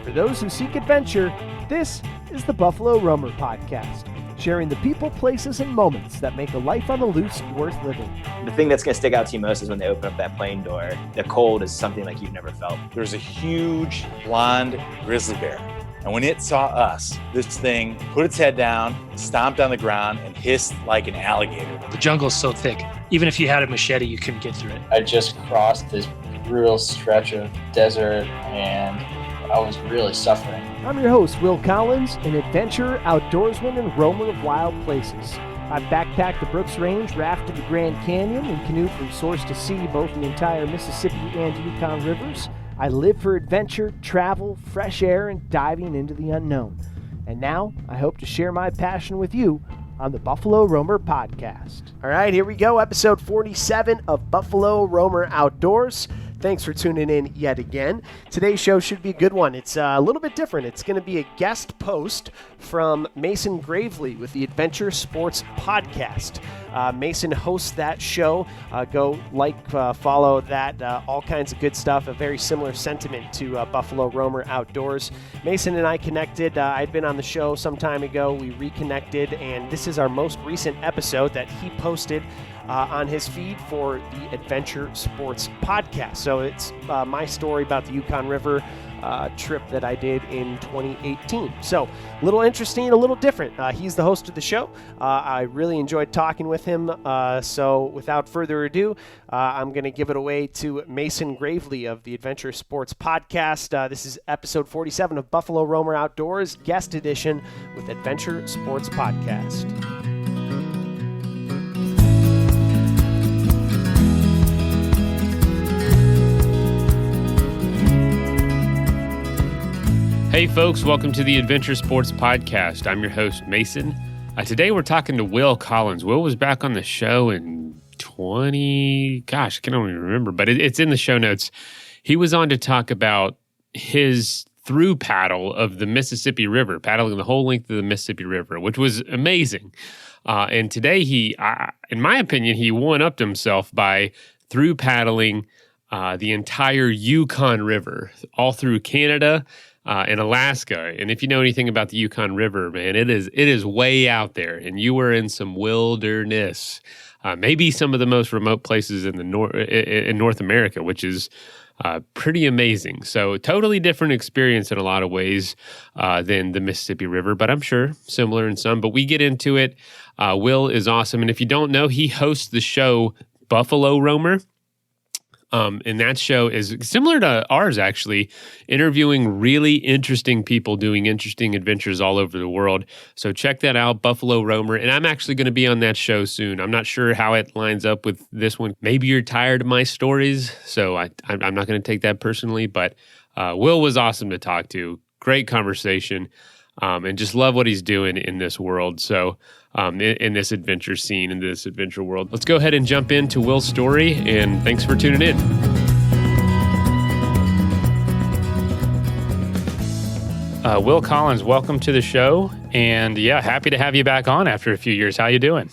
For those who seek adventure, this is the Buffalo Roamer Podcast, sharing the people, places, and moments that make a life on the loose worth living. The thing that's going to stick out to you most is when they open up that plane door. The cold is something like you've never felt. There's a huge blonde grizzly bear. And when it saw us, this thing put its head down, stomped on the ground, and hissed like an alligator. The jungle's so thick. Even if you had a machete, you couldn't get through it. I just crossed this brutal stretch of desert, and I was really suffering. I'm your host, Will Collins, an adventurer, outdoorsman, and roamer of wild places. I've backpacked the Brooks Range, rafted the Grand Canyon, and canoed from source to sea, both the entire Mississippi and Yukon rivers. I live for adventure, travel, fresh air, and diving into the unknown. And now, I hope to share my passion with you on the Buffalo Roamer Podcast. All right, here we go, episode 47 of Buffalo Roamer Outdoors. Thanks for tuning in yet again. Today's show should be a good one. It's a little bit different. It's going to be a guest post from Mason Gravely with the Adventure Sports Podcast. Mason hosts that show. Go follow that, all kinds of good stuff. A very similar sentiment to Buffalo Roamer Outdoors. Mason and I connected. I'd been on the show some time ago. We reconnected, and this is our most recent episode that he posted on his feed for the Adventure Sports Podcast. So it's my story about the Yukon River trip that I did in 2018. So a little interesting, a little different. He's the host of the show. I really enjoyed talking with him. So without further ado, I'm going to give it away to Mason Gravely of the Adventure Sports Podcast. This is episode 47 of Buffalo Roamer Outdoors, guest edition with Adventure Sports Podcast. Hey folks, welcome to the Adventure Sports Podcast. I'm your host, Mason. Today we're talking to Will Collins. Will was back on the show in I can't even remember, but it's in the show notes. He was on to talk about his through paddle of the Mississippi River, paddling the whole length of the Mississippi River, which was amazing. And today he, in my opinion, he one-upped himself by through paddling the entire Yukon River, all through Canada, in Alaska. And if you know anything about the Yukon River, man, it is way out there, and you were in some wilderness, maybe some of the most remote places in in North America, which is pretty amazing. So totally different experience in a lot of ways than the Mississippi River, but I'm sure similar in some. But we get into it. Will is awesome, and if you don't know, he hosts the show Buffalo Roamer. And that show is similar to ours, actually, interviewing really interesting people doing interesting adventures all over the world. So check that out, Buffalo Roamer. And I'm actually going to be on that show soon. I'm not sure how it lines up with this one. Maybe you're tired of my stories, so I'm not going to take that personally. But Will was awesome to talk to. Great conversation. And just love what he's doing in this world. So in this adventure scene, in this adventure world. Let's go ahead and jump into Will's story, and thanks for tuning in. Will Collins, welcome to the show. And yeah, happy to have you back on after a few years. How you doing?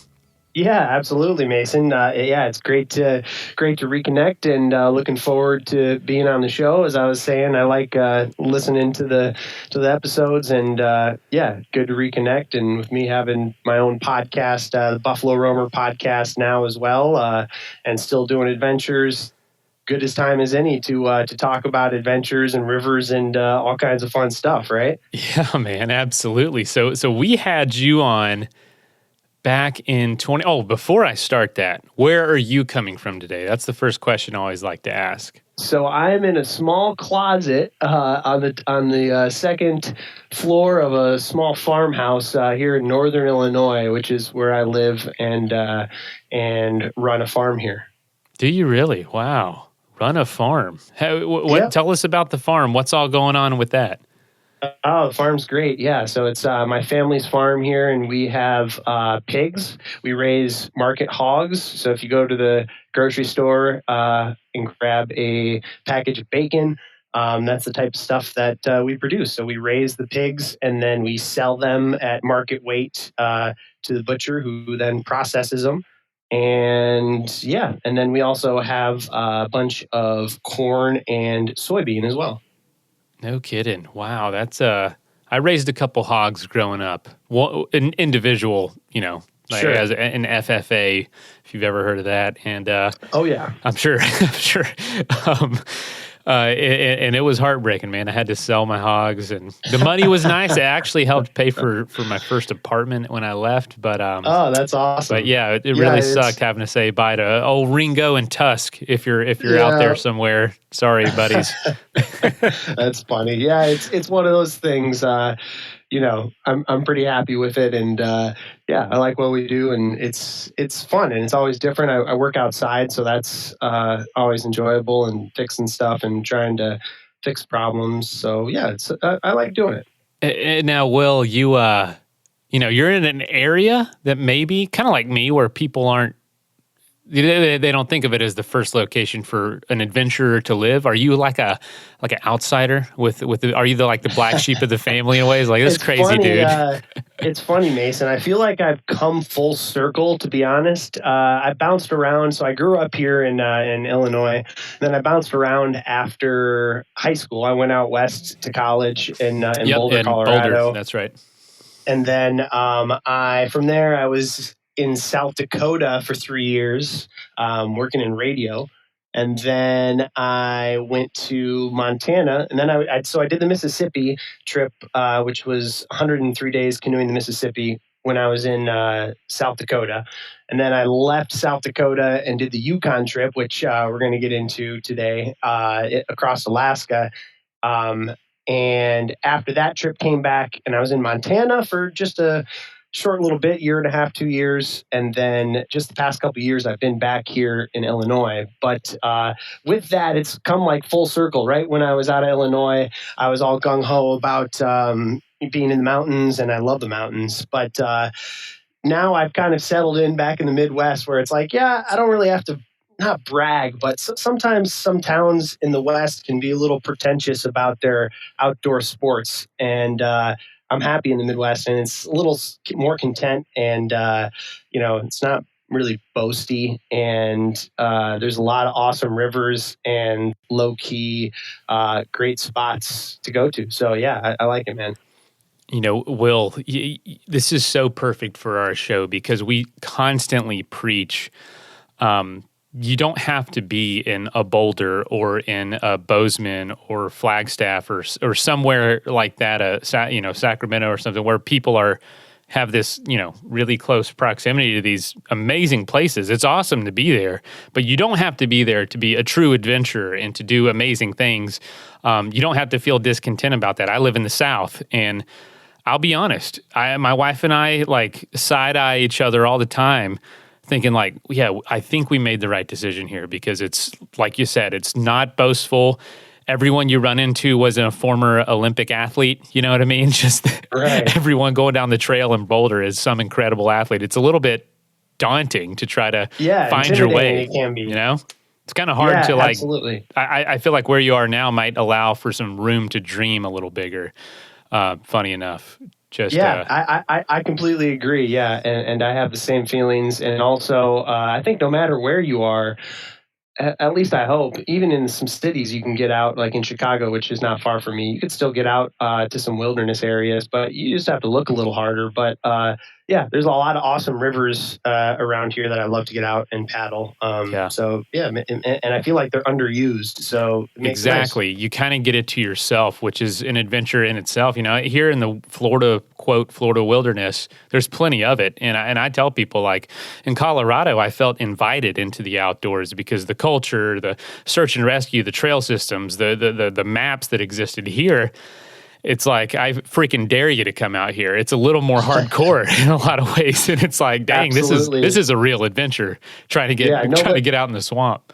Yeah, absolutely, Mason. It's great to reconnect, and looking forward to being on the show. As I was saying, I like listening to the episodes, and good to reconnect. And with me having my own podcast, the Buffalo Roamer Podcast now as well, and still doing adventures. Good as time as any to talk about adventures and rivers and all kinds of fun stuff, right? Yeah, man, absolutely. So we had you on back in before I start that, where are you coming from today? That's the first question I always like to ask. So I'm in a small closet on the second floor of a small farmhouse here in northern Illinois, which is where I live and run a farm here. Do you really? Wow. Run a farm. Yep. Tell us about the farm. What's all going on with that? Oh, the farm's great. Yeah. So it's my family's farm here, and we have pigs. We raise market hogs. So if you go to the grocery store and grab a package of bacon, that's the type of stuff that we produce. So we raise the pigs, and then we sell them at market weight to the butcher, who then processes them. And then we also have a bunch of corn and soybean as well. No kidding. Wow, that's I raised a couple hogs growing up. An individual, like Sure. as an FFA, if you've ever heard of that. And Oh yeah. I'm sure, I'm sure. Um, and it was heartbreaking, man. I had to sell my hogs, and the money was nice. It actually helped pay for my first apartment when I left. But Oh, that's awesome. but yeah, it Yeah, really it's- sucked having to say bye to old Ringo and Tusk if you're out Yeah. there somewhere. Sorry, buddies. That's funny. Yeah, it's one of those things. I'm pretty happy with it, and yeah, I like what we do, and it's fun, and it's always different. I work outside, so that's always enjoyable, and fixing stuff and trying to fix problems. So yeah, I like doing it. And now, Will, you're in an area that maybe kind of like me, where people aren't. They don't think of it as the first location for an adventurer to live. Are you like an outsider are you the black sheep of the family in a way? It's like, this is crazy, funny, dude. It's funny, Mason. I feel like I've come full circle, to be honest. I bounced around. So I grew up here in Illinois. Then I bounced around after high school. I went out west to college in Boulder, in Colorado. Boulder, that's right. And then from there, I was in South Dakota for 3 years, working in radio. And then I went to Montana, and then I did the Mississippi trip, which was 103 days canoeing the Mississippi when I was in South Dakota. And then I left South Dakota and did the Yukon trip, which we're going to get into today, across Alaska. And after that trip, came back, and I was in Montana for just a short little bit, 1.5 to 2 years. And then just the past couple of years, I've been back here in Illinois. But with that, it's come like full circle, right? When I was out of Illinois, I was all gung-ho about being in the mountains, and I love the mountains. But now I've kind of settled in back in the Midwest, where it's like, yeah, I don't really have to not brag, but sometimes some towns in the West can be a little pretentious about their outdoor sports. And I'm happy in the Midwest, and it's a little more content, and it's not really boasty, and there's a lot of awesome rivers and low key, great spots to go to. So yeah, I like it, man. Will, this is so perfect for our show because we constantly preach. You don't have to be in a Boulder or in a Bozeman or Flagstaff or somewhere like that, Sacramento or something, where people have this, really close proximity to these amazing places. It's awesome to be there, but you don't have to be there to be a true adventurer and to do amazing things. You don't have to feel discontent about that. I live in the South, and I'll be honest, my wife and I side-eye each other all the time, thinking I think we made the right decision here, because it's, like you said, it's not boastful. Everyone you run into was a former Olympic athlete. You know what I mean? Just right. Everyone going down the trail in Boulder is some incredible athlete. It's a little bit daunting to try to find your way. It can be. It's kind of hard to absolutely. I feel like where you are now might allow for some room to dream a little bigger. Funny enough. I completely agree. Yeah, and I have the same feelings. And also, I think no matter where you are, at least I hope, even in some cities, you can get out, like in Chicago, which is not far from me. You could still get out to some wilderness areas, but you just have to look a little harder. But there's a lot of awesome rivers around here that I love to get out and paddle. So and I feel like they're underused. So it makes exactly, sense. You kind of get it to yourself, which is an adventure in itself. Here in the Florida wilderness, there's plenty of it, and I tell people, in Colorado, I felt invited into the outdoors because the culture, the search and rescue, the trail systems, the maps that existed here. It's like, I freaking dare you to come out here. It's a little more hardcore in a lot of ways, and it's like, dang, Absolutely. this is a real adventure. Trying to get out in the swamp.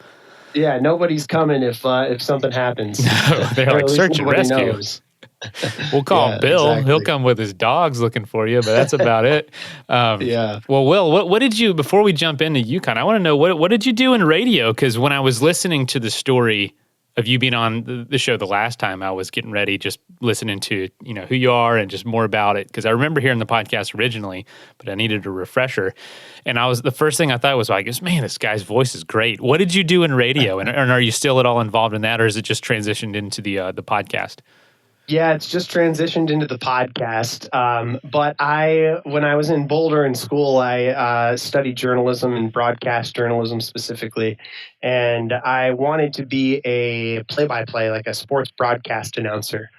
Yeah, nobody's coming if something happens. No, they're like, search and rescue. Knows. We'll call Bill. Exactly. He'll come with his dogs looking for you, but that's about it. Well, Will, what did you, before we jump into Yukon, I want to know, what did you do in radio? Because when I was listening to the story of you being on the show the last time, I was getting ready, just listening to, who you are and just more about it. Because I remember hearing the podcast originally, but I needed a refresher. And the first thing I thought was man, this guy's voice is great. What did you do in radio? And are you still at all involved in that, or is it just transitioned into the podcast? Yeah, it's just transitioned into the podcast. But when I was in Boulder in school, I studied journalism and broadcast journalism specifically. And I wanted to be a play-by-play, like a sports broadcast announcer.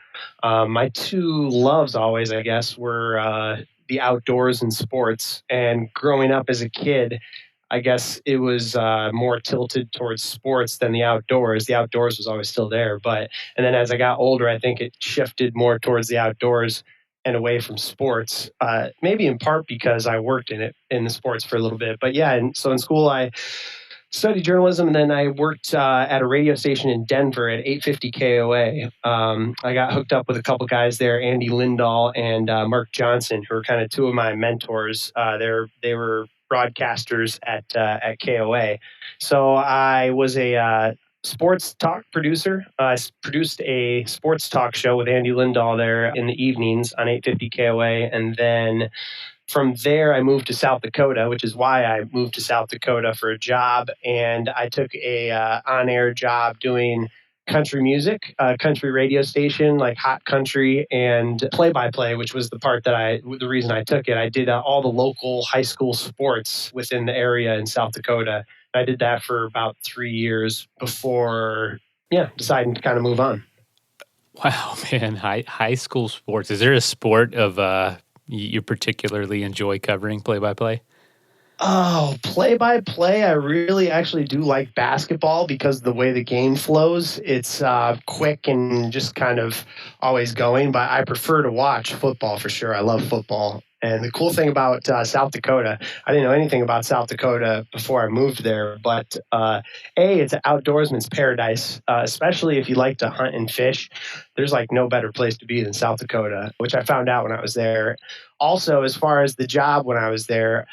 My two loves always, I guess, were the outdoors and sports. And growing up as a kid, I guess it was more tilted towards sports than the outdoors. The outdoors was always still there, and then as I got older, I think it shifted more towards the outdoors and away from sports. Maybe in part because I worked in the sports for a little bit. But yeah, and so in school I studied journalism, and then I worked at a radio station in Denver at 850 KOA. I got hooked up with a couple guys there, Andy Lindahl and Mark Johnson, who are kind of two of my mentors. They were broadcasters at KOA. So I was a sports talk producer. I produced a sports talk show with Andy Lindahl there in the evenings on 850 KOA, and then from there, I moved to South Dakota, which is why I moved to South Dakota for a job. And I took a on-air job doing country music, country radio station, like hot country, and play-by-play, which was the reason I took it. I did all the local high school sports within the area in South Dakota. I did that for about 3 years before, deciding to kind of move on. Wow, man. High school sports. Is there a sport of you particularly enjoy covering play-by-play? Oh, play-by-play, I really actually do like basketball because the way the game flows, it's quick and just kind of always going, but I prefer to watch football for sure. I love football. And the cool thing about South Dakota, I didn't know anything about South Dakota before I moved there, but it's an outdoorsman's paradise, especially if you like to hunt and fish. There's like no better place to be than South Dakota, which I found out when I was there. Also, as far as the job when I was there,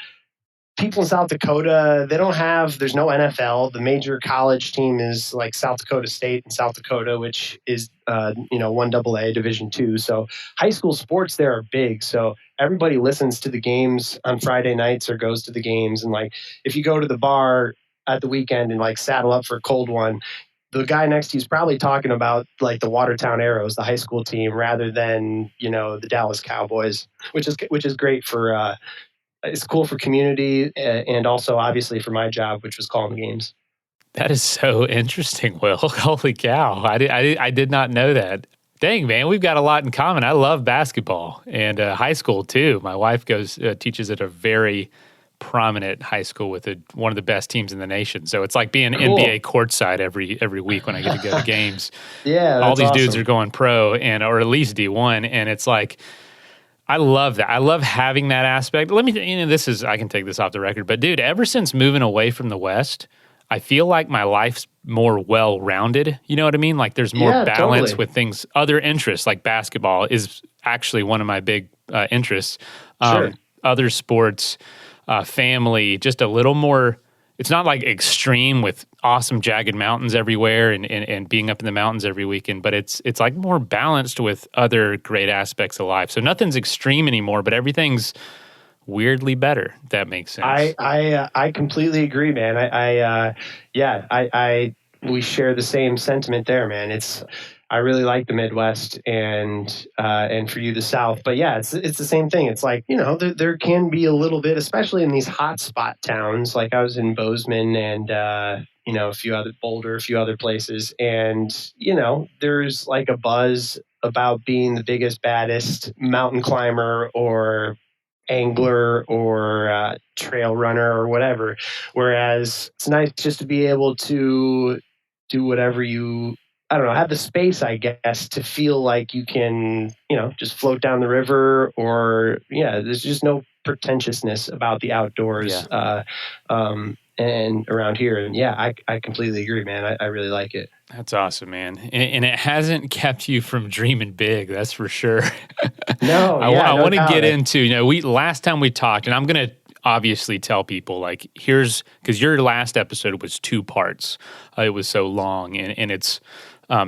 people in South Dakota, there's no NFL. The major college team is like South Dakota State and South Dakota, which is, 1AA Division II. So high school sports there are big. So everybody listens to the games on Friday nights or goes to the games. And like, if you go to the bar at the weekend and like saddle up for a cold one, the guy next to you is probably talking about like the Watertown Arrows, the high school team, rather than, the Dallas Cowboys, which is great for, it's cool for community and also obviously for my job, which was calling the games. That is so interesting, Will. Holy cow. I did not know that. Dang, man, we've got a lot in common. I love basketball and high school too. My wife teaches at a very prominent high school with one of the best teams in the nation. So it's like being Cool. NBA courtside every week when I get to go to games. Yeah, all these awesome. dudes are going pro or at least D1, and it's like, I love that. I love having that aspect. I can take this off the record, but dude, ever since moving away from the West, I feel like my life's more well-rounded. You know what I mean? Like there's more balance totally. with things. Other interests like basketball is actually one of my big interests. Sure. Other sports, family, just a little more. It's not like extreme with awesome jagged mountains everywhere and being up in the mountains every weekend, but it's like more balanced with other great aspects of life. So nothing's extreme anymore, but everything's weirdly better. If that makes sense. I completely agree, man. We share the same sentiment there, man. I really like the Midwest and for you the South, but yeah, it's the same thing. It's like, there can be a little bit, especially in these hot spot towns. Like I was in Bozeman and Boulder, a few other places, and there's like a buzz about being the biggest, baddest mountain climber or angler or trail runner or whatever. Whereas it's nice just to be able to do whatever have the space, I guess, to feel like you can, just float down the river or, there's just no pretentiousness about the outdoors and around here. And yeah, I completely agree, man. I really like it. That's awesome, man. And it hasn't kept you from dreaming big, that's for sure. No, I want to doubt get it. into, last time we talked, and I'm going to obviously tell people like, because your last episode was 2 parts. It was so long and it's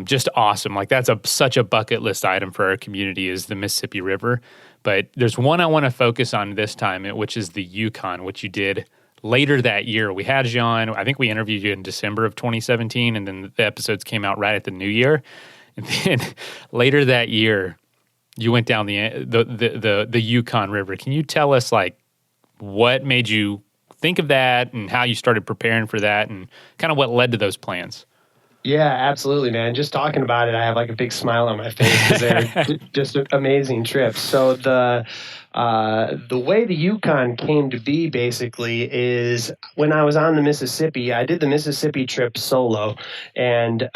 just awesome. Like that's such a bucket list item for our community is the Mississippi River. But there's one I want to focus on this time, which is the Yukon, which you did later that year. We had you on, I think we interviewed you in December of 2017, and then the episodes came out right at the new year. And then later that year, you went down the Yukon River. Can you tell us like what made you think of that and how you started preparing for that and kind of what led to those plans? Yeah, absolutely, man. Just talking about it, I have like a big smile on my face because they're just amazing trips. So the way the Yukon came to be basically is when I was on the Mississippi, I did the Mississippi trip solo, and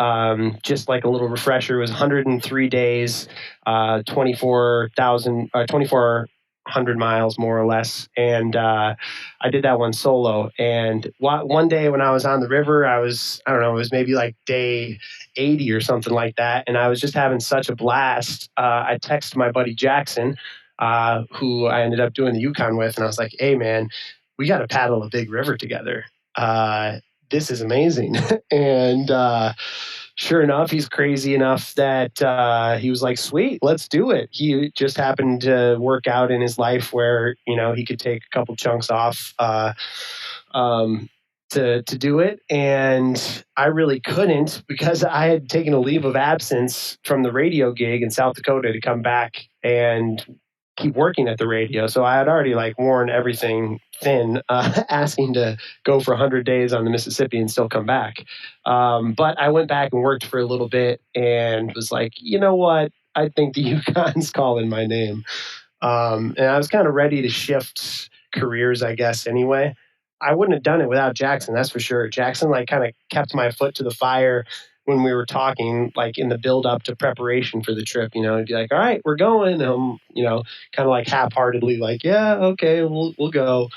just like a little refresher, it was 103 days, 2,400 miles more or less, and I did that one solo. And one day when I was on the river, I don't know, it was maybe like day 80 or something like that, and I was just having such a blast. I texted my buddy Jackson, who I ended up doing the Yukon with, and I was like, "Hey, man, we got to paddle a big river together. This is amazing." And sure enough, he's crazy enough that he was like, "Sweet, let's do it." He just happened to work out in his life where, he could take a couple chunks off to do it. And I really couldn't because I had taken a leave of absence from the radio gig in South Dakota to come back and keep working at the radio. So I had already like worn everything thin, asking to go for 100 days on the Mississippi and still come back. But I went back and worked for a little bit and was like, you know what? I think the Yukon's calling my name. And I was kind of ready to shift careers, I guess, anyway. I wouldn't have done it without Jackson, that's for sure. Jackson like kind of kept my foot to the fire when we were talking, like in the build up to preparation for the trip. He'd be like, "All right, we're going." Kind of like half-heartedly, like, "Yeah, okay, we'll go."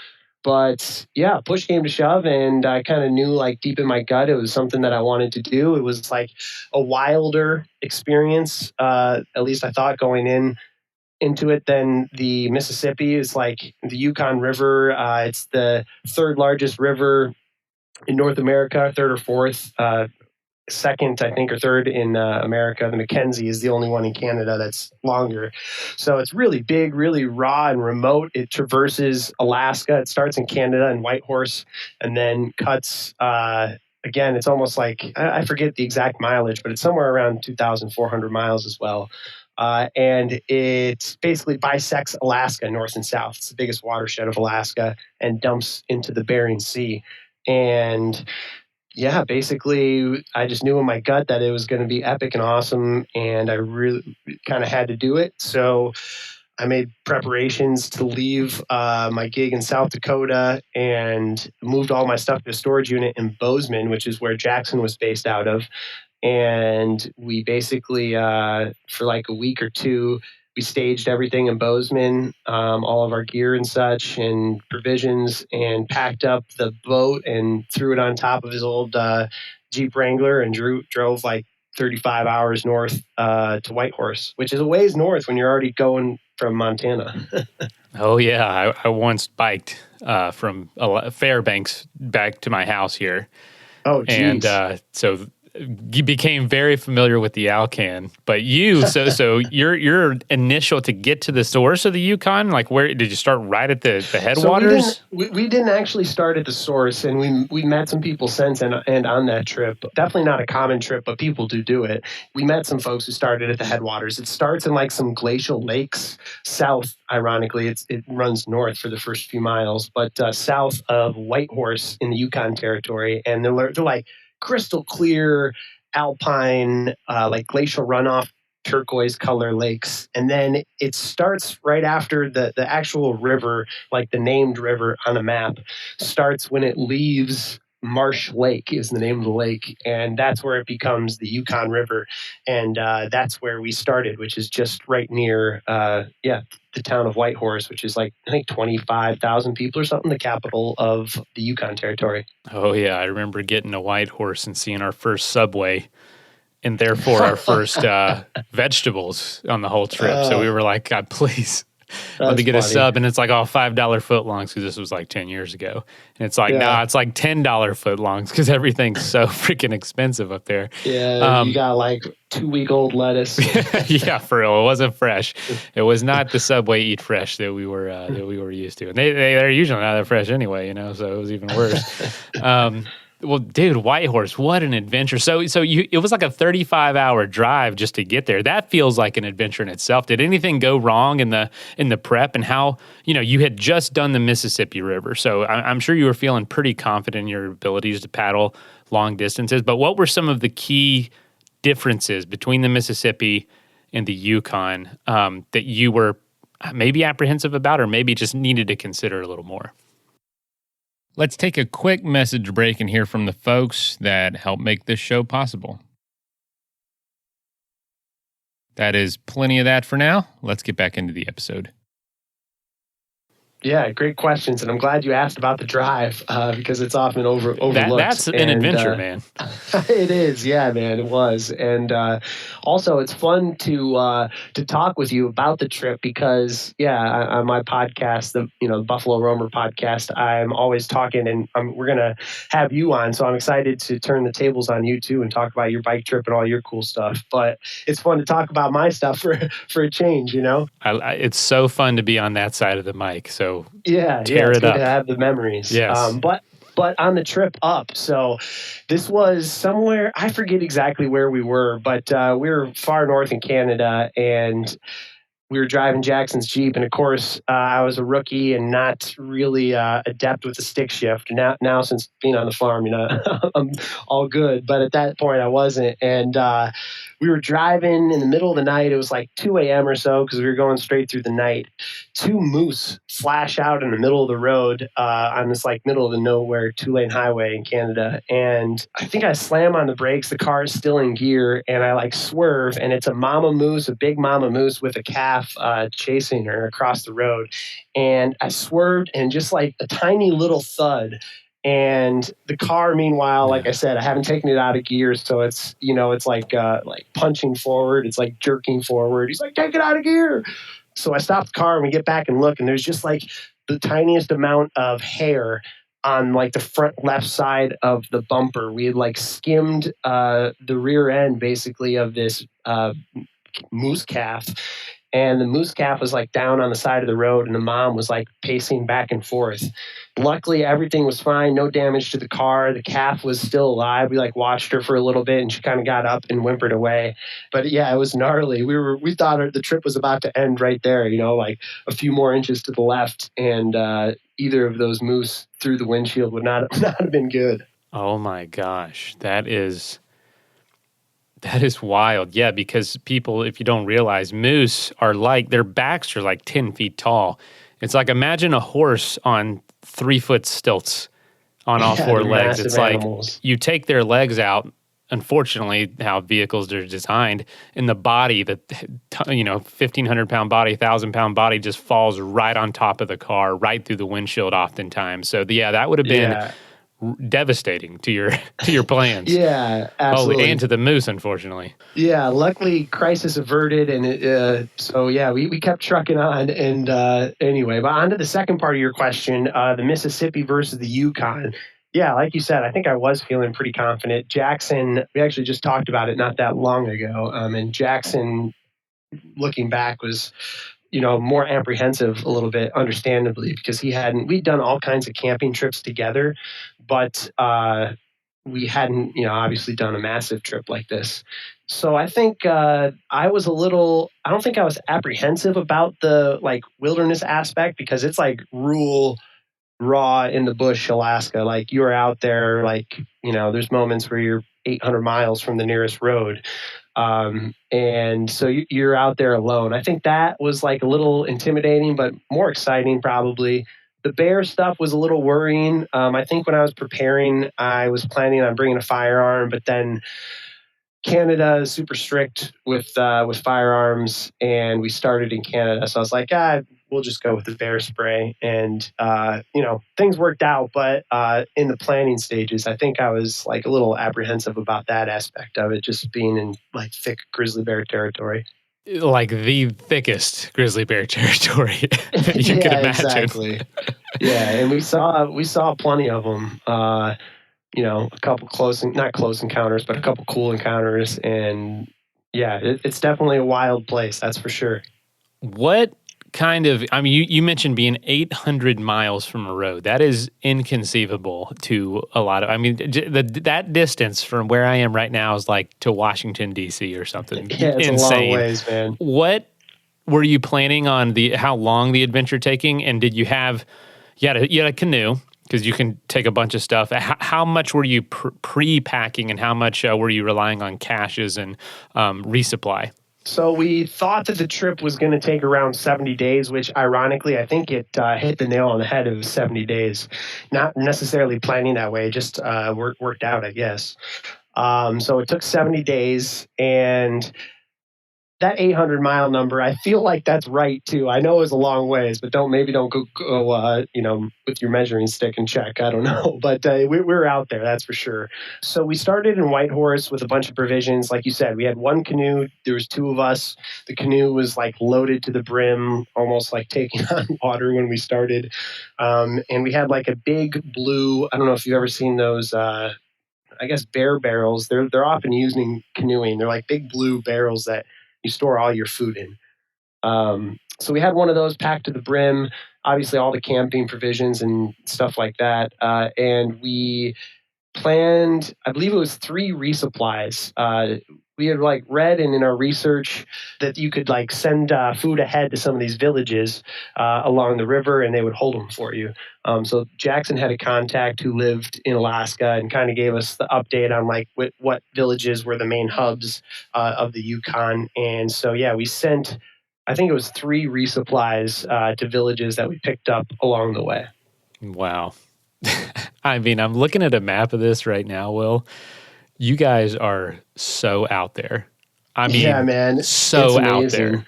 But yeah, push came to shove, and I kind of knew like deep in my gut it was something that I wanted to do. It was like a wilder experience, at least I thought going into it, than the Mississippi. Is like the Yukon River. It's the third largest river in North America, third or fourth. Second, I think, or third in America. The Mackenzie is the only one in Canada that's longer. So it's really big, really raw and remote. It traverses Alaska. It starts in Canada in Whitehorse and then cuts, again, it's almost like, I forget the exact mileage, but it's somewhere around 2,400 miles as well. And it basically bisects Alaska north and south. It's the biggest watershed of Alaska and dumps into the Bering Sea. And yeah, basically, I just knew in my gut that it was going to be epic and awesome, and I really kind of had to do it. So I made preparations to leave my gig in South Dakota and moved all my stuff to a storage unit in Bozeman, which is where Jackson was based out of. And we basically, for like a week or two, we staged everything in Bozeman, all of our gear and such and provisions, and packed up the boat and threw it on top of his old Jeep Wrangler and drove like 35 hours north to Whitehorse, which is a ways north when you're already going from Montana. Oh, yeah. I once biked from Fairbanks back to my house here. Oh, geez. And so you became very familiar with the Alcan, but so your initial to get to the source of the Yukon, like where did you start? Right at the headwaters? So we didn't actually start at the source, and we met some people since and on that trip. Definitely not a common trip, but people do it. We met some folks who started at the headwaters. It starts in like some glacial lakes south. Ironically, it runs north for the first few miles, but south of Whitehorse in the Yukon Territory, and they're like crystal clear alpine, like glacial runoff, turquoise color lakes. And then it starts right after the actual river, like the named river on a map, starts when it leaves Marsh Lake is the name of the lake. And that's where it becomes the Yukon River. And that's where we started, which is just right near, the town of Whitehorse, which is like, I think 25,000 people or something, the capital of the Yukon Territory. Oh, yeah. I remember getting a Whitehorse and seeing our first Subway and therefore our first vegetables on the whole trip. So we were like, God, please. Let me get a sub, and it's like all $5 footlongs because this was like 10 years ago. And it's like, nah, it's like $10 footlongs because everything's so freaking expensive up there. Yeah, you got like 2-week-old lettuce. Yeah, for real. It wasn't fresh. It was not the Subway Eat Fresh that we were used to. And they're usually not that fresh anyway, so it was even worse. Well, dude, Whitehorse, what an adventure. So it was like a 35-hour drive just to get there. That feels like an adventure in itself. Did anything go wrong in the prep, and how, you had just done the Mississippi River. So I'm sure you were feeling pretty confident in your abilities to paddle long distances, but what were some of the key differences between the Mississippi and the Yukon that you were maybe apprehensive about, or maybe just needed to consider a little more? Let's take a quick message break and hear from the folks that help make this show possible. That is plenty of that for now. Let's get back into the episode. Yeah, great questions, and I'm glad you asked about the drive because it's often overlooked. That's an adventure, man. It is, yeah, man, it was, and also it's fun to talk with you about the trip because, on my podcast, the Buffalo Roamer podcast, I'm always talking, and we're gonna have you on, so I'm excited to turn the tables on you too and talk about your bike trip and all your cool stuff. But it's fun to talk about my stuff for a change, It's so fun to be on that side of the mic. So it's good to have the memories. Yes. But on the trip up, so this was somewhere, I forget exactly where we were, but we were far north in Canada, and we were driving Jackson's Jeep, and of course, I was a rookie and not really adept with the stick shift. Now, since being on the farm, I'm all good. But at that point, I wasn't. And we were driving in the middle of the night. It was like 2 a.m. or so because we were going straight through the night. 2 moose flash out in the middle of the road on this like middle of the nowhere 2-lane highway in Canada. And I think I slam on the brakes. The car is still in gear, and I like swerve, and it's a mama moose, a big mama moose with a calf chasing her across the road. And I swerved, and just like a tiny little thud. And the car, meanwhile, like I said, I haven't taken it out of gear, so it's it's like punching forward, it's like jerking forward. He's like, take it out of gear. So I stop the car and we get back and look, and there's just like the tiniest amount of hair on like the front left side of the bumper. We had like skimmed the rear end basically of this moose calf. And the moose calf was like down on the side of the road, and the mom was like pacing back and forth. Luckily, everything was fine. No damage to the car. The calf was still alive. We like watched her for a little bit, and she kind of got up and whimpered away. But yeah, it was gnarly. We thought the trip was about to end right there, like a few more inches to the left, and either of those moose through the windshield would not have been good. Oh my gosh, that is wild. Yeah, because people, if you don't realize, moose are their backs are like 10 feet tall. It's like, imagine a horse on 3-foot stilts on all four legs. It's like animals. You take their legs out, unfortunately, how vehicles are designed, and the body, 1,500-pound body, 1,000-pound body just falls right on top of the car, right through the windshield oftentimes. So that would have been devastating to your plans. Yeah, absolutely. Oh, and to the moose, unfortunately. Yeah, luckily crisis averted, and we kept trucking on. And anyway, but on to the second part of your question, the Mississippi versus the Yukon. Yeah, like you said, I think I was feeling pretty confident. Jackson, we actually just talked about it not that long ago, and Jackson, looking back, was more apprehensive a little bit, understandably, because we'd done all kinds of camping trips together, but we hadn't, obviously done a massive trip like this. So I think I don't think I was apprehensive about the like wilderness aspect, because it's like rural, raw in the bush, Alaska. Like you're out there, like, there's moments where you're 800 miles from the nearest road. And so you're out there alone. I think that was like a little intimidating, but more exciting probably. The bear stuff was a little worrying. I think when I was preparing, I was planning on bringing a firearm, but then Canada is super strict with firearms, and we started in Canada. So I was like, we'll just go with the bear spray. And, things worked out. But in the planning stages, I think I was like a little apprehensive about that aspect of it, just being in like thick grizzly bear territory. Like the thickest grizzly bear territory you can imagine. Exactly. Yeah, and we saw plenty of them. A couple not close encounters, but a couple cool encounters. And yeah, it's definitely a wild place, that's for sure. What kind of, I mean, you mentioned being 800 miles from a road. That is inconceivable to a lot of, I mean, that distance from where I am right now is like to Washington, D.C. or something. Yeah, it's insane. a long ways, man. What were you planning on how long the adventure taking? And did you have, you had a canoe, because you can take a bunch of stuff. How much were you pre-packing, and how much were you relying on caches and resupply? So we thought that the trip was going to take around 70 days, which ironically, I think it hit the nail on the head of 70 days. Not necessarily planning that way, just worked out, I guess. So it took 70 days, and that 800-mile number, I feel like that's right too. I know it was a long ways, but don't go with your measuring stick and check. I don't know, but we're out there, that's for sure. So we started in Whitehorse with a bunch of provisions. Like you said, we had one canoe. There was two of us. The canoe was like loaded to the brim, almost like taking on water when we started. And we had like a big blue. I don't know if you've ever seen those. I guess bear barrels. They're often used in canoeing. They're like big blue barrels that you store all your food in. So we had one of those packed to the brim, obviously all the camping provisions and stuff like that. And we planned, I believe it was 3 resupplies. We had like read and in our research that you could like send food ahead to some of these villages along the river, and they would hold them for you. So Jackson had a contact who lived in Alaska and kind of gave us the update on like what villages were the main hubs of the Yukon. And so, yeah, we sent, I think it was 3 resupplies to villages that we picked up along the way. Wow. I mean, I'm looking at a map of this right now, Will. You guys are so out there. I mean, yeah, man, so out there.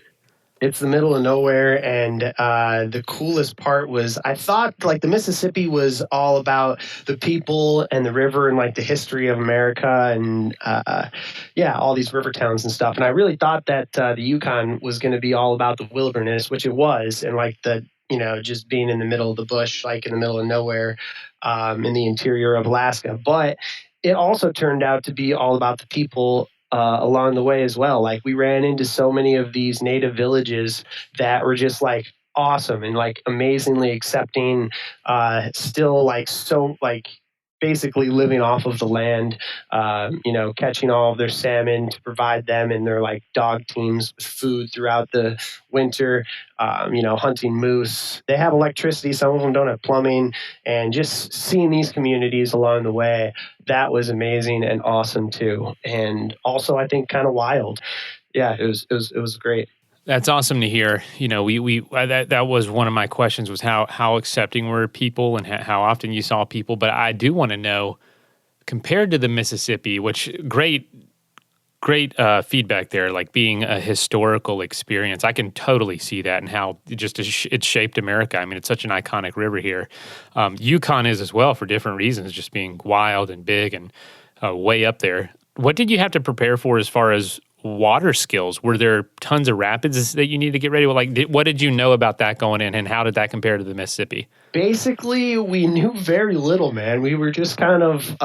It's the middle of nowhere, and the coolest part was I thought like the Mississippi was all about the people and the river and like the history of America and all these river towns and stuff. And I really thought that the Yukon was going to be all about the wilderness, which it was, and like the just being in the middle of the bush, like in the middle of nowhere, in the interior of Alaska. But it also turned out to be all about the people along the way as well. Like we ran into so many of these native villages that were just like awesome and like amazingly accepting, still like so like basically living off of the land, catching all of their salmon to provide them and their like dog teams with food throughout the winter, hunting moose. They have electricity. Some of them don't have plumbing, and just seeing these communities along the way, that was amazing and awesome too. And also I think kind of wild. Yeah, it was great. That's awesome to hear. That was one of my questions, was how accepting were people and how often you saw people. But I do want to know, compared to the Mississippi, which great feedback there, like being a historical experience. I can totally see that and how it shaped America. I mean, it's such an iconic river here. Yukon is as well for different reasons, just being wild and big and way up there. What did you have to prepare for as far as water skills? Were there tons of rapids that you need to get ready with? What did you know about that going in, and how did that compare to the Mississippi? Basically, we knew very little, man. We were just kind of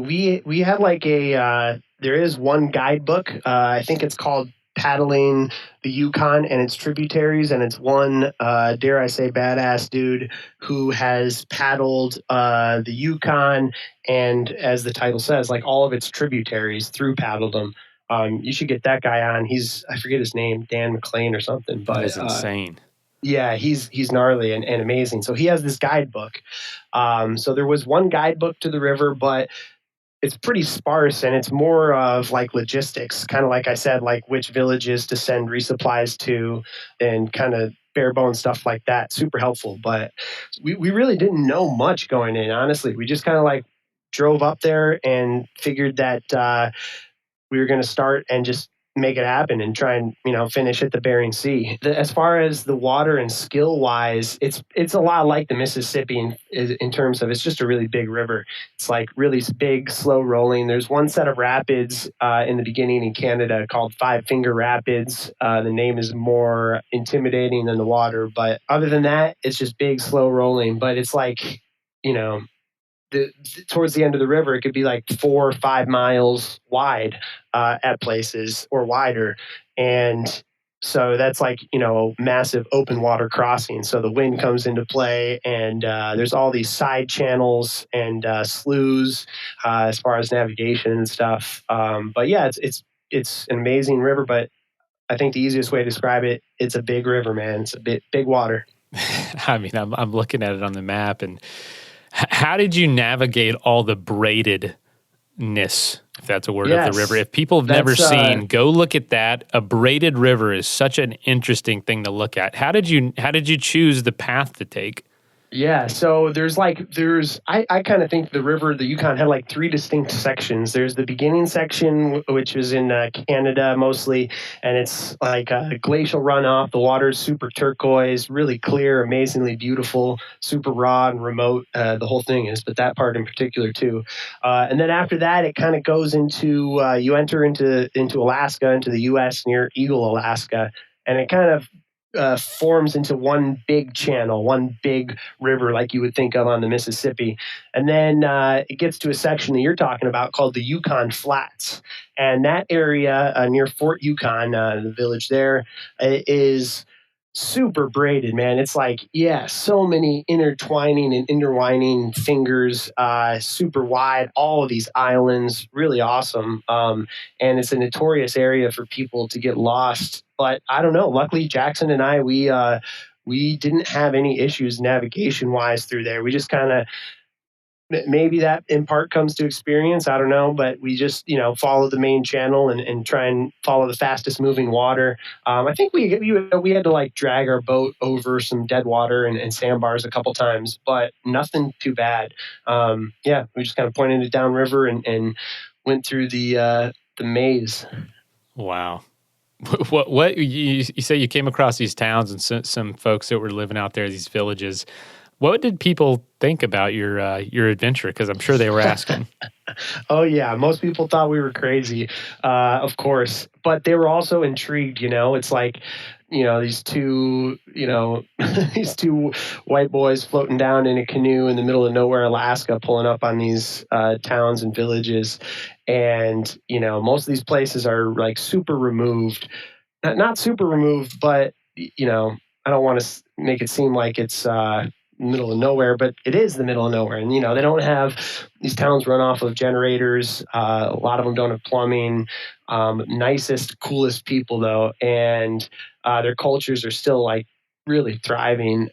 we had like there is one guidebook. I think it's called Paddling the Yukon and its Tributaries, and it's one dare I say badass dude who has paddled the Yukon, and as the title says, like all of its tributaries, paddled them. You should get that guy on. I forget his name, Dan McLean or something. But that is insane. Yeah, he's gnarly and amazing. So he has this guidebook. So there was one guidebook to the river, but it's pretty sparse, and it's more of like logistics, kind of like I said, like which villages to send resupplies to, and kind of bare bones stuff like that. Super helpful, but we really didn't know much going in. Honestly, we just kind of like drove up there and figured that we were going to start and just make it happen and try and finish at the Bering Sea. As far as the water and skill wise, it's a lot like the Mississippi in terms of it's just a really big river. It's like really big, slow rolling. There's one set of rapids in the beginning in Canada called Five Finger Rapids. The name is more intimidating than the water, but other than that, it's just big, slow rolling. But it's like towards the end of the river, it could be like 4 or 5 miles wide at places, or wider. And So that's like, massive open water crossing. So the wind comes into play, and there's all these side channels and sloughs as far as navigation and stuff. But yeah, it's an amazing river. But I think the easiest way to describe it, it's a big river, man. It's a big water. I mean, I'm looking at it on the map, and how did you navigate all the braidedness, if that's a word, of the river? If people have never seen, go look at that. A braided river is such an interesting thing to look at. How did you choose the path to take? Yeah, so I kind of think the Yukon had like three distinct sections. There's the beginning section, which is in Canada mostly, and it's like a glacial runoff. The water's super turquoise, really clear, amazingly beautiful, super raw and remote. The whole thing is, but that part in particular too. And then after that, it kind of goes into you enter into Alaska, into the U.S. near Eagle, Alaska, and it kind of forms into one big channel, one big river like you would think of on the Mississippi. And then it gets to a section that you're talking about called the Yukon Flats. And that area near Fort Yukon, the village there, is super braided, man. It's like, so many intertwining and intertwining fingers, super wide, all of these islands, really awesome. And it's a notorious area for people to get lost. But I don't know. Luckily, Jackson and I, we didn't have any issues navigation wise through there. We just kind of, maybe that in part comes to experience. I don't know, but we just, follow the main channel and try and follow the fastest moving water. I think we had to like drag our boat over some dead water and sandbars a couple times, but nothing too bad. We just kind of pointed it downriver and went through the maze. Wow. What you say you came across these towns and some folks that were living out there, these villages. What did people think about your adventure? Because I'm sure they were asking. Oh yeah, most people thought we were crazy, of course, but they were also intrigued. It's like, these two, these two white boys floating down in a canoe in the middle of nowhere, Alaska, pulling up on these towns and villages. And, most of these places are like super removed, not super removed, but, I don't want to make it seem like it's middle of nowhere, but it is the middle of nowhere. And, they don't have, these towns run off of generators. A lot of them don't have plumbing. Nicest, coolest people though. And their cultures are still like really thriving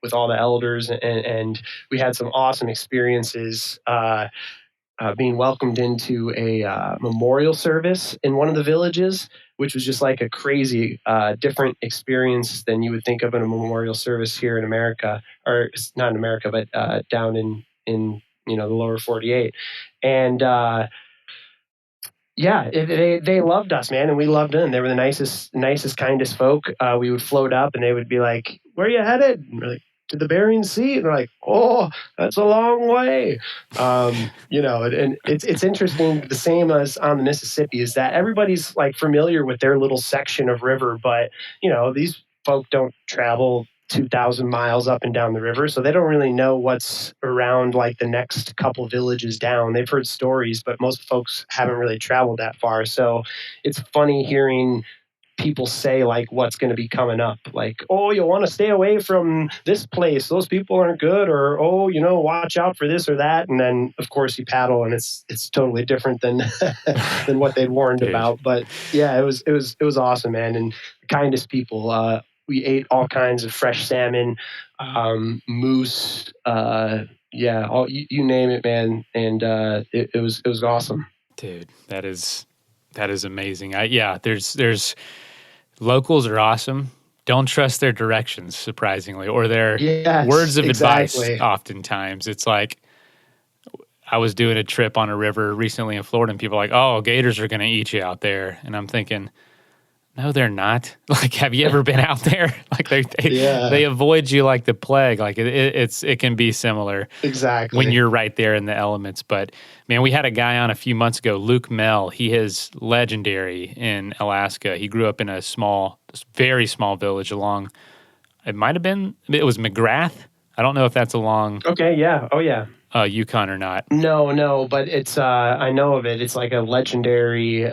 with all the elders. And we had some awesome experiences being welcomed into a memorial service in one of the villages, which was just like a crazy different experience than you would think of in a memorial service here in America, or not in America, but down in the lower 48. And they loved us, man, and we loved them. They were the nicest, kindest folk. We would float up, and they would be like, "Where are you headed?" And we're like, "To the Bering Sea." And they're like, "Oh, that's a long way." And it's interesting. The same as on the Mississippi is that everybody's like familiar with their little section of river, but these folk don't travel 2,000 miles up and down the river, so they don't really know what's around like the next couple villages down. They've heard stories, but most folks haven't really traveled that far. So it's funny hearing people say like what's going to be coming up, like, "Oh, you want to stay away from this place, those people aren't good," or, "Oh, watch out for this or that." And then of course you paddle and it's totally different than than what they'd warned about. But yeah, it was awesome, man. And the kindest people. We ate all kinds of fresh salmon, moose, you name it, man. And it was awesome. Dude, that is amazing. There's locals are awesome. Don't trust their directions, surprisingly, or their words of advice. Oftentimes, it's like I was doing a trip on a river recently in Florida, and people are like, "Oh, gators are going to eat you out there," and I'm thinking, no, they're not. Like, have you ever been out there? Like, they avoid you like the plague. Like, it can be similar. Exactly. When you're right there in the elements. But, man, we had a guy on a few months ago, Luke Mell. He is legendary in Alaska. He grew up in a very small village along, it was McGrath. I don't know if that's along. Okay, yeah. Oh, yeah. Yukon or not. No, but it's, I know of it. It's like a legendary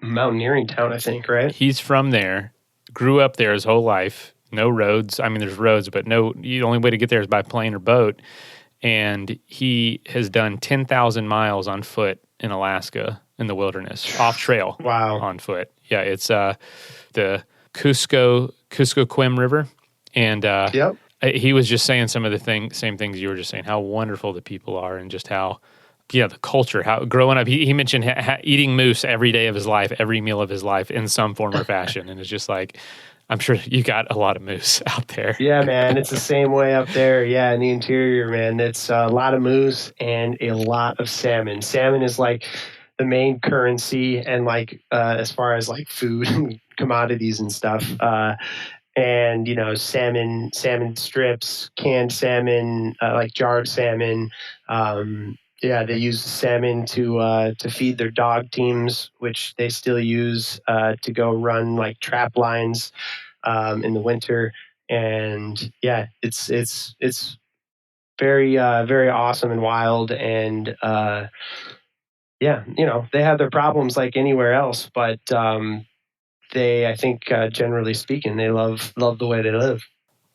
mountaineering town, I think, right? He's from there, grew up there his whole life. No roads. I mean, there's roads, but the only way to get there is by plane or boat. And he has done 10,000 miles on foot in Alaska in the wilderness, off trail. Wow. On foot. Yeah, it's the Kuskokwim River. And Yep. he was just saying some of the same things you were just saying, how wonderful the people are and just how, the culture, how growing up, he mentioned eating moose every day of his life, every meal of his life in some form or fashion. And it's just like, I'm sure you got a lot of moose out there. Yeah, man, it's the same way up there. Yeah, in the interior, man, it's a lot of moose and a lot of salmon. Salmon is like the main currency, and like as far as like food and commodities and stuff. And salmon strips, canned salmon, like jarred salmon. Yeah, they use salmon to feed their dog teams, which they still use to go run like trap lines in the winter. And yeah, it's very very awesome and wild. And yeah, they have their problems like anywhere else, but I think generally speaking, they love the way they live.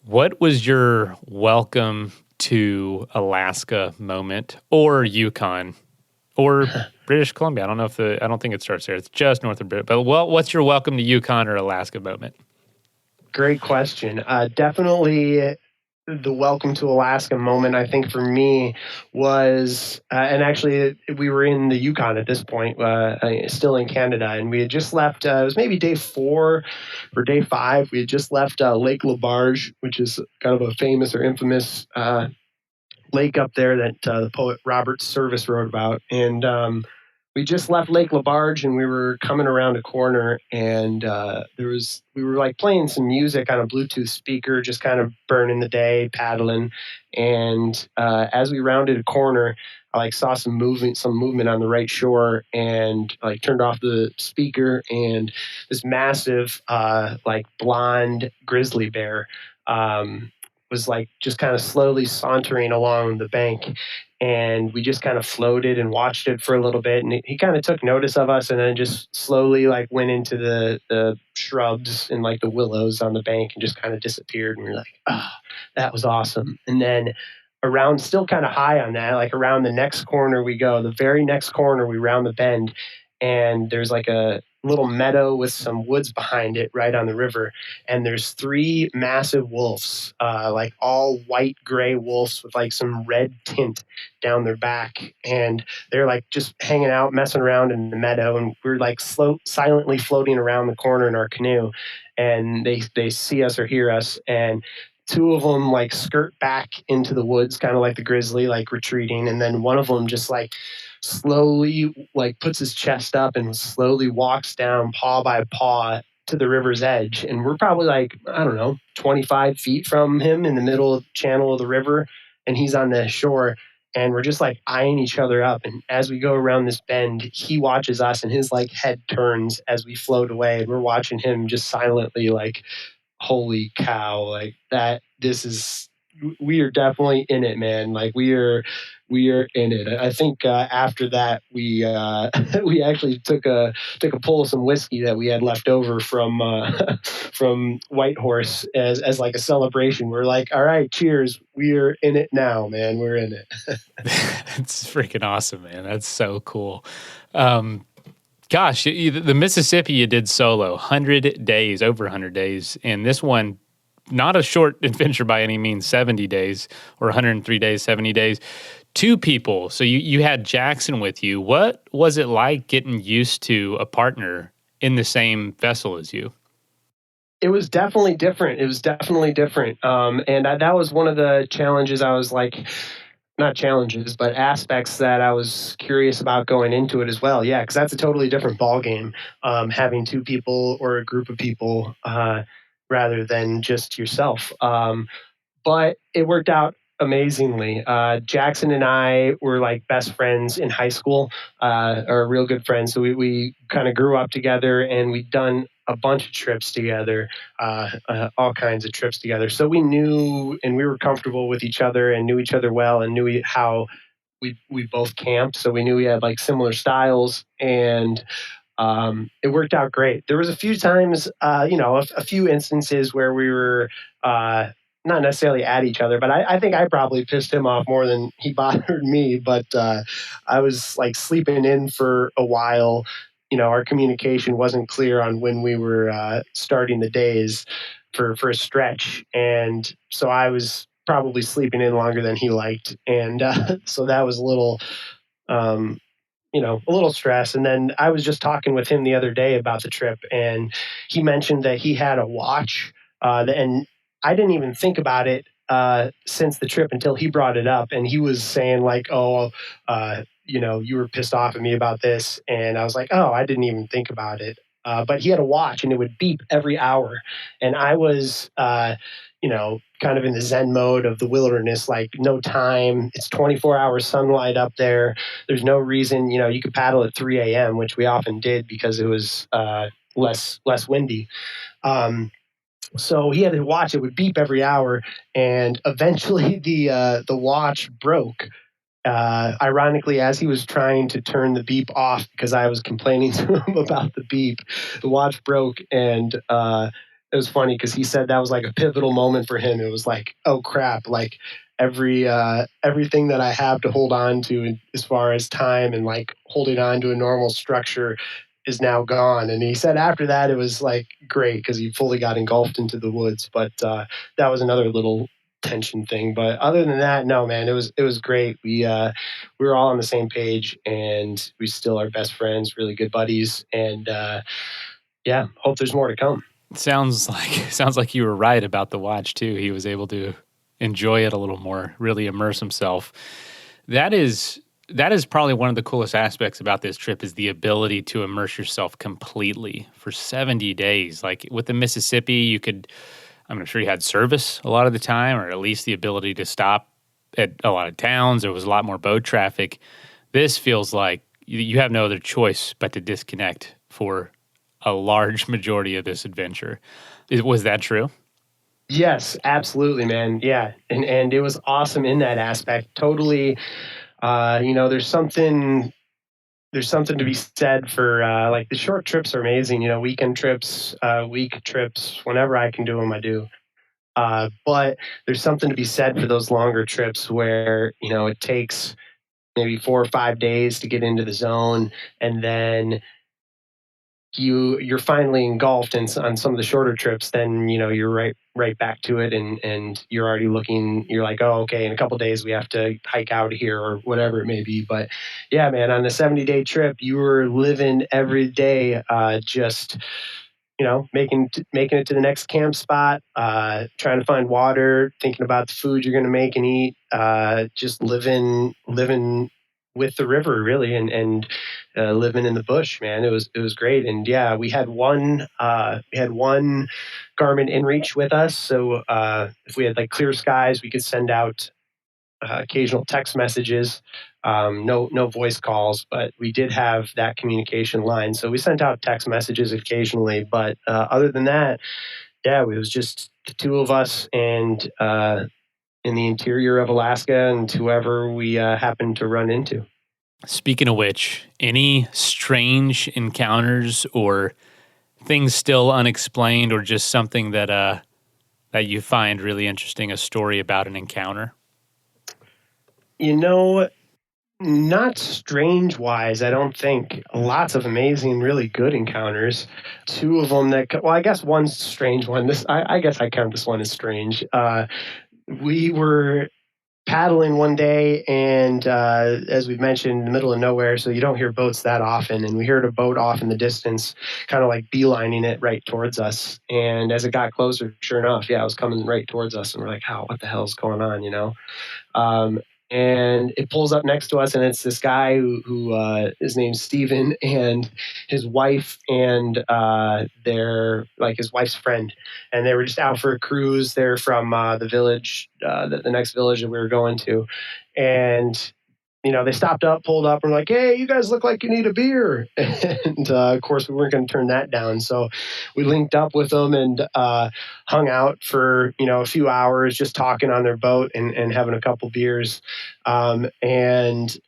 What was your welcome to Alaska moment, or Yukon, or British Columbia? I don't think it starts there. It's just north of Britain. But what's your welcome to Yukon or Alaska moment? Great question. Definitely the welcome to Alaska moment, I think for me was, and actually we were in the Yukon at this point, still in Canada, and we had just left, it was maybe day 4 or day 5. We had just left Lake Labarge, which is kind of a famous or infamous lake up there that the poet Robert Service wrote about. And we just left Lake Labarge, and we were coming around a corner, and we were like playing some music on a Bluetooth speaker, just kind of burning the day, paddling. And as we rounded a corner, I like saw some movement on the right shore, and like turned off the speaker, and this massive like blonde grizzly bear was like just kind of slowly sauntering along the bank. And we just kind of floated and watched it for a little bit. And he kind of took notice of us, and then just slowly like went into the shrubs and like the willows on the bank and just kind of disappeared. And we were like, that was awesome. And then around, still kind of high on that, like around the next corner we go, the very next corner, we round the bend, and there's like a little meadow with some woods behind it right on the river. And there's 3 massive wolves, like all white gray wolves with like some red tint down their back. And they're like just hanging out, messing around in the meadow. And we're like silently floating around the corner in our canoe. And they see us or hear us. And 2 of them like skirt back into the woods, kind of like the grizzly, like retreating. And then one of them just like slowly like puts his chest up and slowly walks down paw by paw to the river's edge. And we're probably like, I don't know, 25 feet from him in the middle of the channel of the river. And he's on the shore, and we're just like eyeing each other up. And as we go around this bend, he watches us, and his like head turns as we float away. And we're watching him just silently like, holy cow, like that, we are definitely in it, man. Like we are in it. I think after that we we actually took a pull of some whiskey that we had left over from Whitehorse as like a celebration. We're like, all right, cheers. We are in it now, man. We're in it. It's freaking awesome, man. That's so cool. Gosh, the Mississippi you did solo, 100 days, over 100 days. And this one, not a short adventure by any means, 70 days or 103 days, 70 days. 2 people. So you had Jackson with you. What was it like getting used to a partner in the same vessel as you? It was definitely different. And that was one of the challenges. I was like, not challenges, but aspects that I was curious about going into it as well. Yeah, because that's a totally different ballgame, having 2 people or a group of people rather than just yourself. But it worked out amazingly. Jackson and I were like best friends in high school, or real good friends. So we kind of grew up together, and we'd done a bunch of trips together, all kinds of trips together. So we knew, and we were comfortable with each other and knew each other well, and knew how we both camped. So we knew we had like similar styles. And it worked out great. There was a few times, a few instances where we were not necessarily at each other, but I think I probably pissed him off more than he bothered me. But I was like sleeping in for a while. Our communication wasn't clear on when we were starting the days for a stretch, and so I was probably sleeping in longer than he liked, and so that was a little. A little stress. And then I was just talking with him the other day about the trip, and he mentioned that he had a watch, and I didn't even think about it since the trip until he brought it up, and he was saying like, "Oh, you were pissed off at me about this," and I was like, "Oh, I didn't even think about it." But he had a watch, and it would beep every hour, and I was. Kind of in the Zen mode of the wilderness, like no time. It's 24-hour sunlight up there. There's no reason, you could paddle at 3 a.m., which we often did because it was less windy. So he had to watch, it would beep every hour. And eventually the watch broke. Ironically, as he was trying to turn the beep off because I was complaining to him about the beep, the watch broke, and it was funny because he said that was like a pivotal moment for him. It was like, oh crap, like everything that I have to hold on to as far as time and like holding on to a normal structure is now gone. And he said after that, it was like great because he fully got engulfed into the woods. But that was another little tension thing. But other than that, no, man, it was great. We were all on the same page, and we still are best friends, really good buddies. And hope there's more to come. Sounds like you were right about the watch too. He was able to enjoy it a little more, really immerse himself. That is probably one of the coolest aspects about this trip is the ability to immerse yourself completely for 70 days. Like with the Mississippi, I'm sure you had service a lot of the time, or at least the ability to stop at a lot of towns. There was a lot more boat traffic. This feels like you have no other choice but to disconnect for a large majority of this adventure. Was that true? Yes, absolutely, man. Yeah. And it was awesome in that aspect. Totally. There's something to be said for like the short trips are amazing, weekend trips, week trips, whenever I can do them, I do. But there's something to be said for those longer trips where, it takes maybe 4 or 5 days to get into the zone, and then you're finally engulfed on some of the shorter trips. Then you're right back to it, and you're already looking. You're like, oh, okay, in a couple of days we have to hike out of here or whatever it may be. But yeah, man, on a 70-day trip, you were living every day, just making it to the next camp spot, trying to find water, thinking about the food you're going to make and eat, just living with the river, really, and living in the bush, man. It was great. And yeah, we had one Garmin inReach with us, so if we had like clear skies, we could send out occasional text messages, no voice calls, but we did have that communication line, so we sent out text messages occasionally. But other than that, yeah, it was just the two of us, and in the interior of Alaska, and whoever we happened to run into. Speaking of which, any strange encounters or things still unexplained, or just something that you find really interesting, a story about an encounter? Not strange wise, I don't think. Lots of amazing, really good encounters. Two of them I guess one's a strange one. I guess I count this one as strange. We were paddling one day, and as we've mentioned, in the middle of nowhere, so you don't hear boats that often. And we heard a boat off in the distance, kind of like beelining it right towards us. And as it got closer, sure enough, yeah, it was coming right towards us. And we're like, what the hell's going on, and it pulls up next to us, and it's this guy who his name's Steven, and his wife, and they're like his wife's friend, and they were just out for a cruise. They're from the village, the next village that we were going to, and they pulled up, and were like, "Hey, you guys look like you need a beer." And of course, we weren't going to turn that down. So we linked up with them and hung out for a few hours, just talking on their boat and having a couple beers. And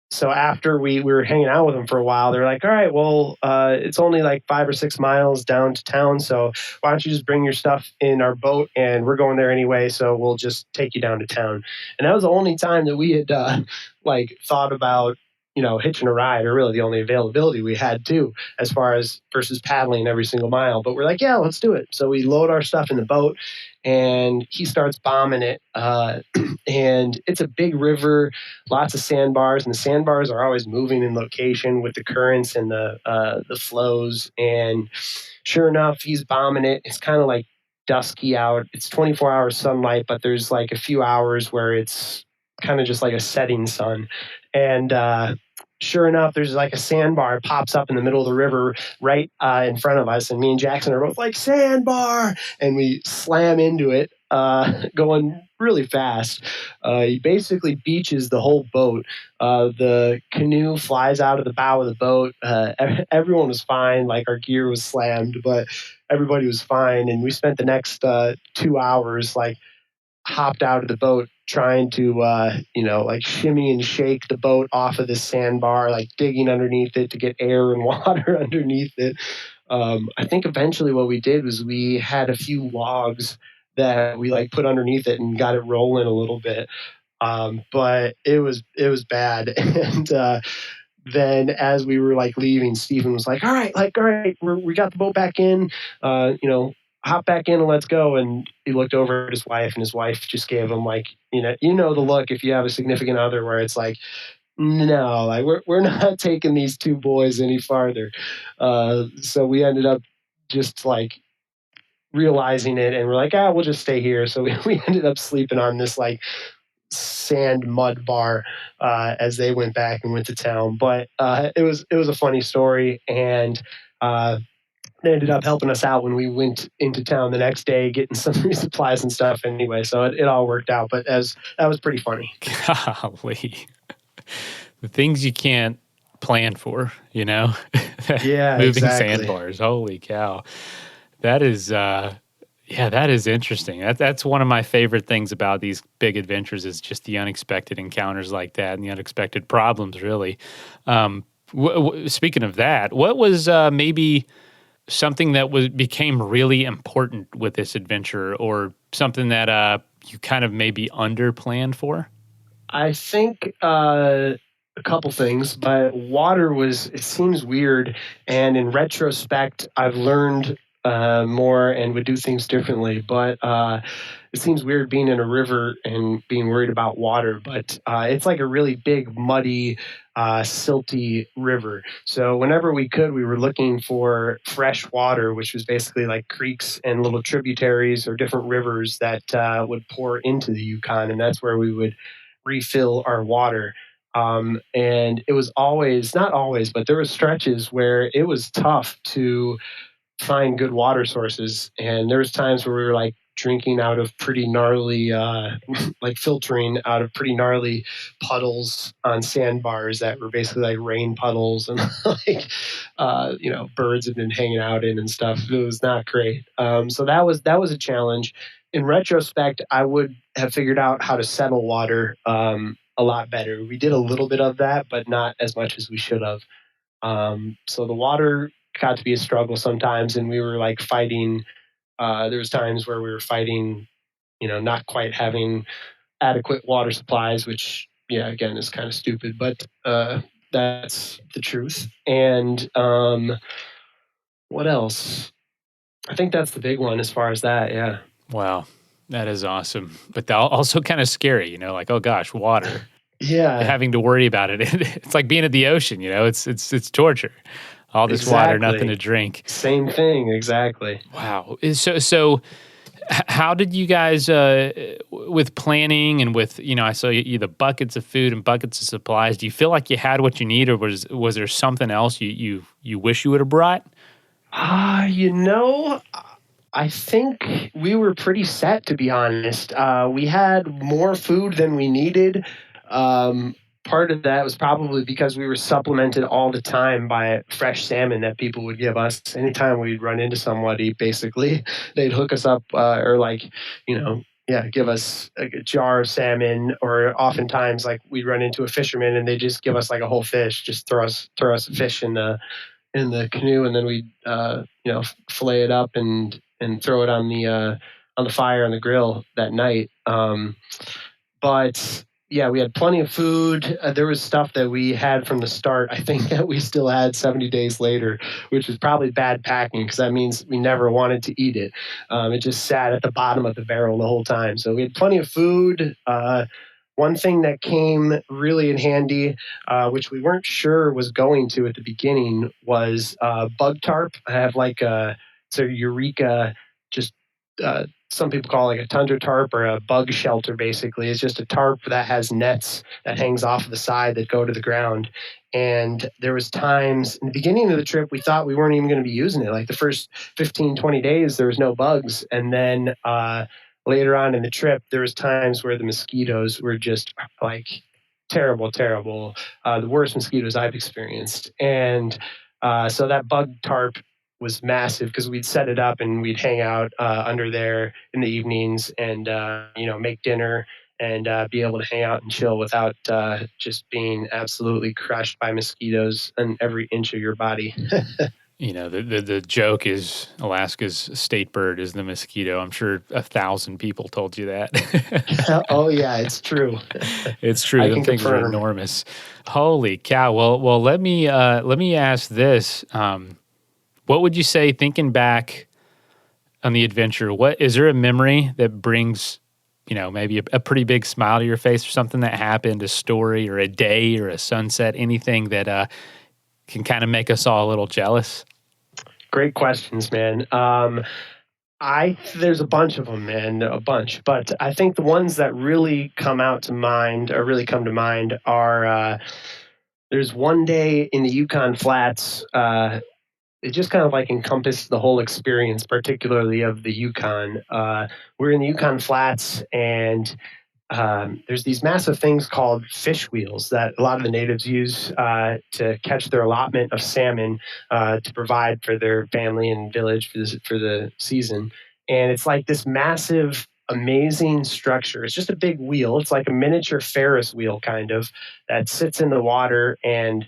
so after we were hanging out with them for a while, they're like, all right, well, it's only like 5 or 6 miles down to town. So why don't you just bring your stuff in our boat, and we're going there anyway. So we'll just take you down to town. And that was the only time that we had like thought about, hitching a ride, or really the only availability we had too, as far as versus paddling every single mile. But we're like, yeah, let's do it. So we load our stuff in the boat, and he starts bombing it. And it's a big river, lots of sandbars, and the sandbars are always moving in location with the currents and the flows. And sure enough, he's bombing it. It's kind of like dusky out. It's 24 hours sunlight, but there's like a few hours where it's kind of just like a setting sun. And sure enough, there's like a sandbar pops up in the middle of the river right in front of us. And me and Jackson are both like, sandbar! And we slam into it, going really fast. He basically beaches the whole boat. The canoe flies out of the bow of the boat. Everyone was fine. Like, our gear was slammed, but everybody was fine. And we spent the next 2 hours like hopped out of the boat trying to like shimmy and shake the boat off of this sandbar, like digging underneath it to get air and water underneath it. I think eventually what we did was we had a few logs that we like put underneath it and got it rolling a little bit. But it was bad. And then as we were like leaving, Stephen was like, all right, we got the boat back in, hop back in and let's go. And he looked over at his wife, and his wife just gave him like, the look if you have a significant other where it's like, no, like we're not taking these two boys any farther. So we ended up just like realizing it, and we're like, we'll just stay here. So we ended up sleeping on this like sand mud bar as they went back and went to town. But it was a funny story, and they ended up helping us out when we went into town the next day, getting some resupplies and stuff anyway. So it all worked out, but that was pretty funny. Golly. The things you can't plan for, Yeah, moving exactly. sandbars. Holy cow. That is, that is interesting. That's one of my favorite things about these big adventures is just the unexpected encounters like that and the unexpected problems, really. Speaking of that, what was maybe something that became really important with this adventure, or something that you kind of maybe under-planned for? I think a couple things, but water it seems weird. And in retrospect, I've learned more and would do things differently. But it seems weird being in a river and being worried about water. But it's like a really big, muddy, silty river. So whenever we could, we were looking for fresh water, which was basically like creeks and little tributaries or different rivers that would pour into the Yukon. And that's where we would refill our water. And it was not always, but there were stretches where it was tough to find good water sources. And there was times where we were like drinking out of pretty gnarly, like filtering out of pretty gnarly puddles on sandbars that were basically like rain puddles, and like, birds had been hanging out in and stuff. It was not great. So that was a challenge. In retrospect, I would have figured out how to settle water a lot better. We did a little bit of that, but not as much as we should have. So the water got to be a struggle sometimes, and we were like fighting. There was times where we were fighting, not quite having adequate water supplies, which, again, is kind of stupid, but that's the truth. And what else? I think that's the big one as far as that, yeah. Wow, that is awesome. But also kind of scary, like, oh gosh, water. Yeah. Having to worry about it. It's like being at the ocean, it's torture. All this water, nothing to drink. Same thing, exactly. Wow. So how did you guys, with planning and with, I saw you the buckets of food and buckets of supplies, do you feel like you had what you need, or was there something else you wish you would have brought? I think we were pretty set, to be honest. We had more food than we needed. Part of that was probably because we were supplemented all the time by fresh salmon that people would give us. Anytime we'd run into somebody, basically, they'd hook us up or give us a jar of salmon, or oftentimes like we'd run into a fisherman and they just give us like a whole fish, just throw us a fish in the canoe, and then we'd fillet it up and throw it on the fire on the grill that night. But yeah, we had plenty of food. There was stuff that we had from the start, I think, that we still had 70 days later, which was probably bad packing, because that means we never wanted to eat it. It just sat at the bottom of the barrel the whole time. So we had plenty of food. One thing that came really in handy, which we weren't sure was going to at the beginning, was bug tarp. I have it's a Eureka, just some people call it like a tundra tarp or a bug shelter. Basically, it's just a tarp that has nets that hangs off of the side that go to the ground. And there was times in the beginning of the trip we thought we weren't even going to be using it. Like the first 15, 20 days, there was no bugs. And then later on in the trip, there was times where the mosquitoes were just like terrible. The worst mosquitoes I've experienced. And so that bug tarp was massive, because we'd set it up and we'd hang out under there in the evenings and make dinner and be able to hang out and chill without just being absolutely crushed by mosquitoes in every inch of your body. The joke is Alaska's state bird is the mosquito. I'm sure 1,000 people told you that. Oh yeah, it's true. It's true. I Them can things are confirm. enormous. Holy cow! Well, let me ask this. What would you say, thinking back on the adventure, is there a memory that brings, maybe a pretty big smile to your face, or something that happened, a story or a day or a sunset, anything that can kind of make us all a little jealous? Great questions, man. There's a bunch of them, man, a bunch. But I think the ones that really come to mind are there's one day in the Yukon Flats. It just kind of like encompassed the whole experience, particularly of the Yukon. We're in the Yukon Flats, and there's these massive things called fish wheels that a lot of the natives use to catch their allotment of salmon to provide for their family and village for the season. And it's like this massive, amazing structure. It's just a big wheel. It's like a miniature Ferris wheel, kind of, that sits in the water, and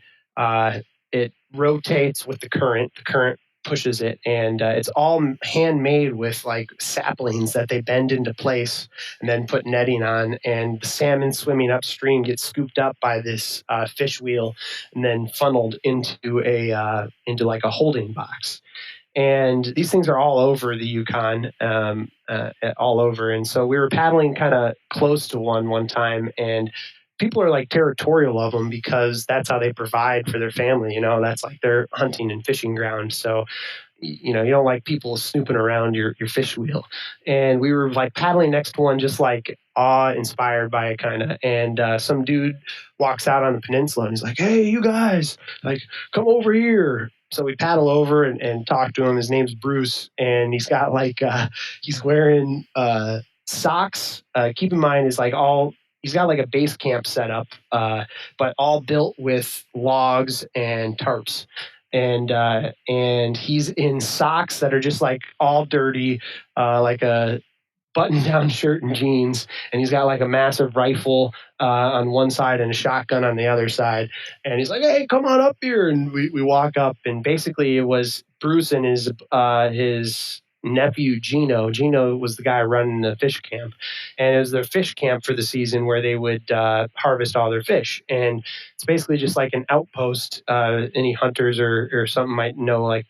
it rotates with the current. The current pushes it, and it's all handmade with like saplings that they bend into place and then put netting on. And the salmon swimming upstream gets scooped up by this fish wheel and then funneled into like a holding box. And these things are all over the Yukon, all over. And so we were paddling kind of close to one time, and people are like territorial of them because that's how they provide for their family. That's like their hunting and fishing ground. So, you don't like people snooping around your fish wheel. And we were like paddling next to one, just like awe-inspired by it, kind of. And some dude walks out on the peninsula and he's like, "Hey, you guys, like, come over here." So we paddle over and talk to him. His name's Bruce, and he's got like he's wearing socks. Keep in mind, is like he's got like a base camp set up, but all built with logs and tarps. And he's in socks that are just like all dirty, like a button-down shirt and jeans. And he's got like a massive rifle on one side and a shotgun on the other side. And he's like, "Hey, come on up here." And we walk up, and basically it was Bruce and his nephew Gino. Gino was the guy running the fish camp, and it was their fish camp for the season where they would harvest all their fish. And it's basically just like an outpost. Any hunters or something might know, like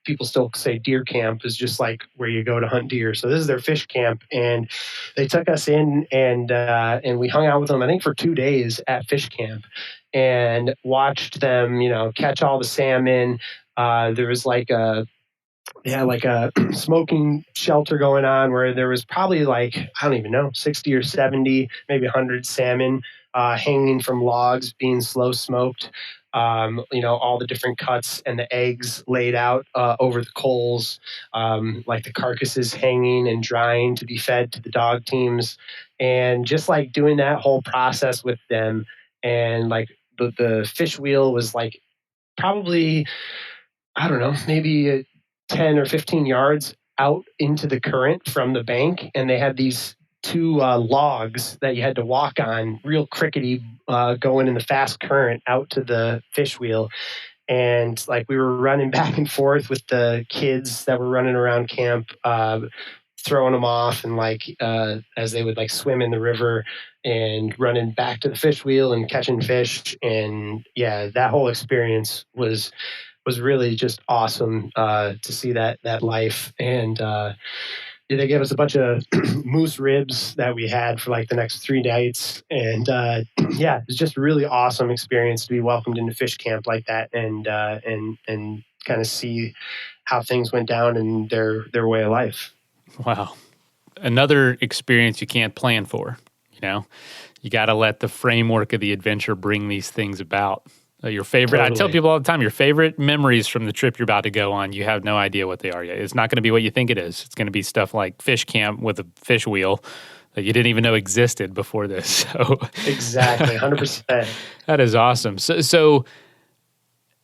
people still say deer camp is just like where you go to hunt deer. So this is their fish camp, and they took us in, and we hung out with them, I think, for 2 days at fish camp, and watched them, catch all the salmon. There was like a smoking shelter going on where there was probably like, I don't even know, 60 or 70, maybe 100 salmon hanging from logs being slow smoked. All the different cuts and the eggs laid out over the coals, like the carcasses hanging and drying to be fed to the dog teams. And just like doing that whole process with them. And like the fish wheel was like probably, I don't know, maybe 10 or 15 yards out into the current from the bank. And they had these two logs that you had to walk on, real crickety, going in the fast current out to the fish wheel. And like we were running back and forth with the kids that were running around camp, throwing them off, and like as they would like swim in the river and running back to the fish wheel and catching fish. And yeah, that whole experience was really just awesome to see that life. And they gave us a bunch of moose ribs that we had for like the next 3 nights. And yeah, it was just a really awesome experience to be welcomed into fish camp like that, and kind of see how things went down in their way of life. Wow. Another experience you can't plan for, you know? You got to let the framework of the adventure bring these things about. Your favorite, Totally. I tell people all the time, your favorite memories from the trip you're about to go on, you have no idea what they are yet. It's not going to be what you think it is. It's going to be stuff like fish camp with a fish wheel that you didn't even know existed before this. So Exactly, 100%. that is awesome. So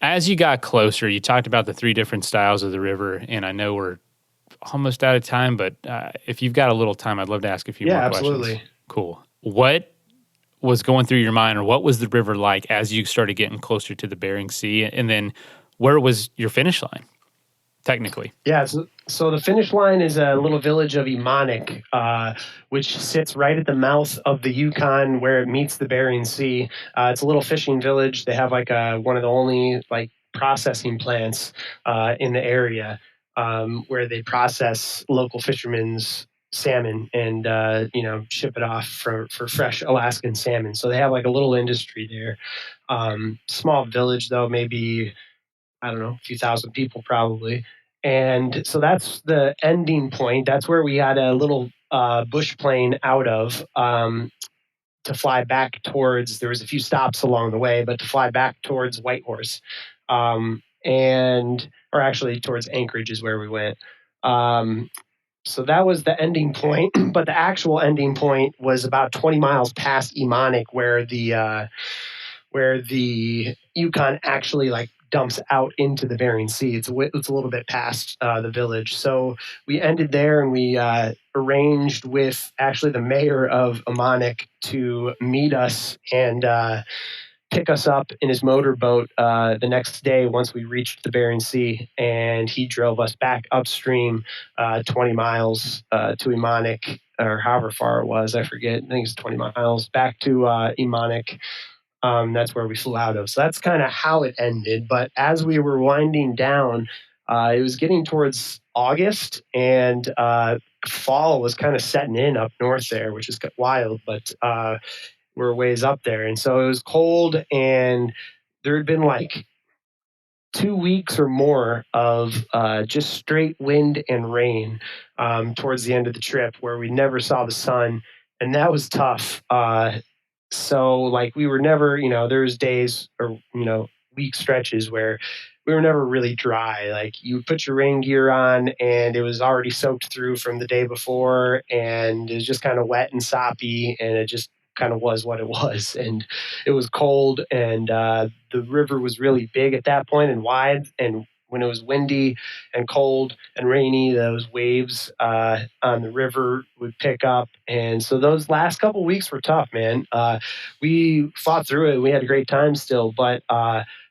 as you got closer, you talked about the 3 different styles of the river, and I know we're almost out of time, but if you've got a little time, I'd love to ask a few more questions. Absolutely. Cool. What was going through your mind, or what was the river like as you started getting closer to the Bering Sea? And then where was your finish line, technically? Yeah, so the finish line is a little village of Immersion, which sits right at the mouth of the Yukon where it meets the Bering Sea. It's a little fishing village. They have like one of the only like processing plants in the area, where they process local fishermen's salmon and ship it off for fresh Alaskan salmon. So they have like a little industry there. Small village though, maybe, I don't know, a few thousand people probably. And so that's the ending point. That's where we had a little bush plane out of, to fly back towards, there was a few stops along the way, but to fly back towards Whitehorse, or actually towards Anchorage is where we went. So that was the ending point, but the actual ending point was about 20 miles past Immersion, where the Yukon actually like dumps out into the Bering Sea. It's a little bit past the village. So we ended there, and we arranged with actually the mayor of Immersion to meet us and pick us up in his motorboat the next day once we reached the Bering Sea. And he drove us back upstream 20 miles to Immersion, or however far it was, I forget. I think it's 20 miles back to Immersion. That's where we flew out of. So that's kind of how it ended. But as we were winding down, it was getting towards August, and fall was kind of setting in up north there, which is wild, but we're a ways up there. And so it was cold, and there had been like 2 weeks or more of just straight wind and rain towards the end of the trip, where we never saw the sun. And that was tough. So like we were never, there's days or, week stretches where we were never really dry. Like you put your rain gear on and it was already soaked through from the day before, and it was just kind of wet and soppy, and it just kind of was what it was. And it was cold, and the river was really big at that point and wide. And when it was windy and cold and rainy, those waves on the river would pick up. And so those last couple of weeks were tough, man. We fought through it. We had a great time still, but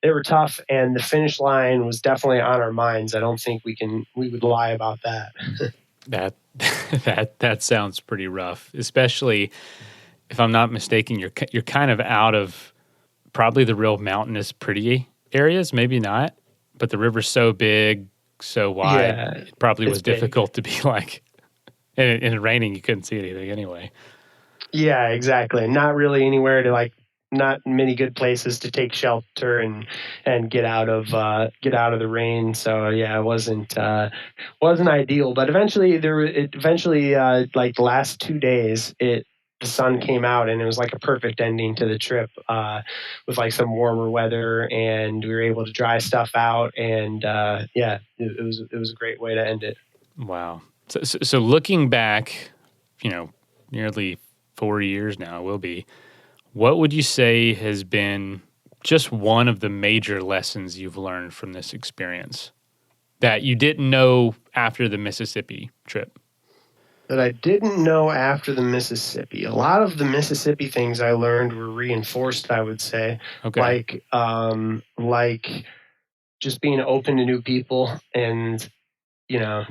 they were tough. And the finish line was definitely on our minds. I don't think we would lie about that. That sounds pretty rough, especially if I'm not mistaken. You're kind of out of probably the real mountainous, pretty areas. Maybe not. But the river's so big, so wide, Yeah, it probably was big. difficult to be like, and raining, you couldn't see anything anyway. Yeah, exactly. Not really anywhere to not many good places to take shelter and get out of the rain. So yeah, it wasn't ideal. But eventually like the last 2 days, the sun came out, and it was like a perfect ending to the trip, with like some warmer weather, and we were able to dry stuff out, and it was a great way to end it. Wow. So looking back, nearly 4 years now, it will be. What would you say has been just one of the major lessons you've learned from this experience that you didn't know after the Mississippi trip? that I didn't know after the Mississippi. A lot of the Mississippi things I learned were reinforced, I would say. Okay. Like just being open to new people, and you know,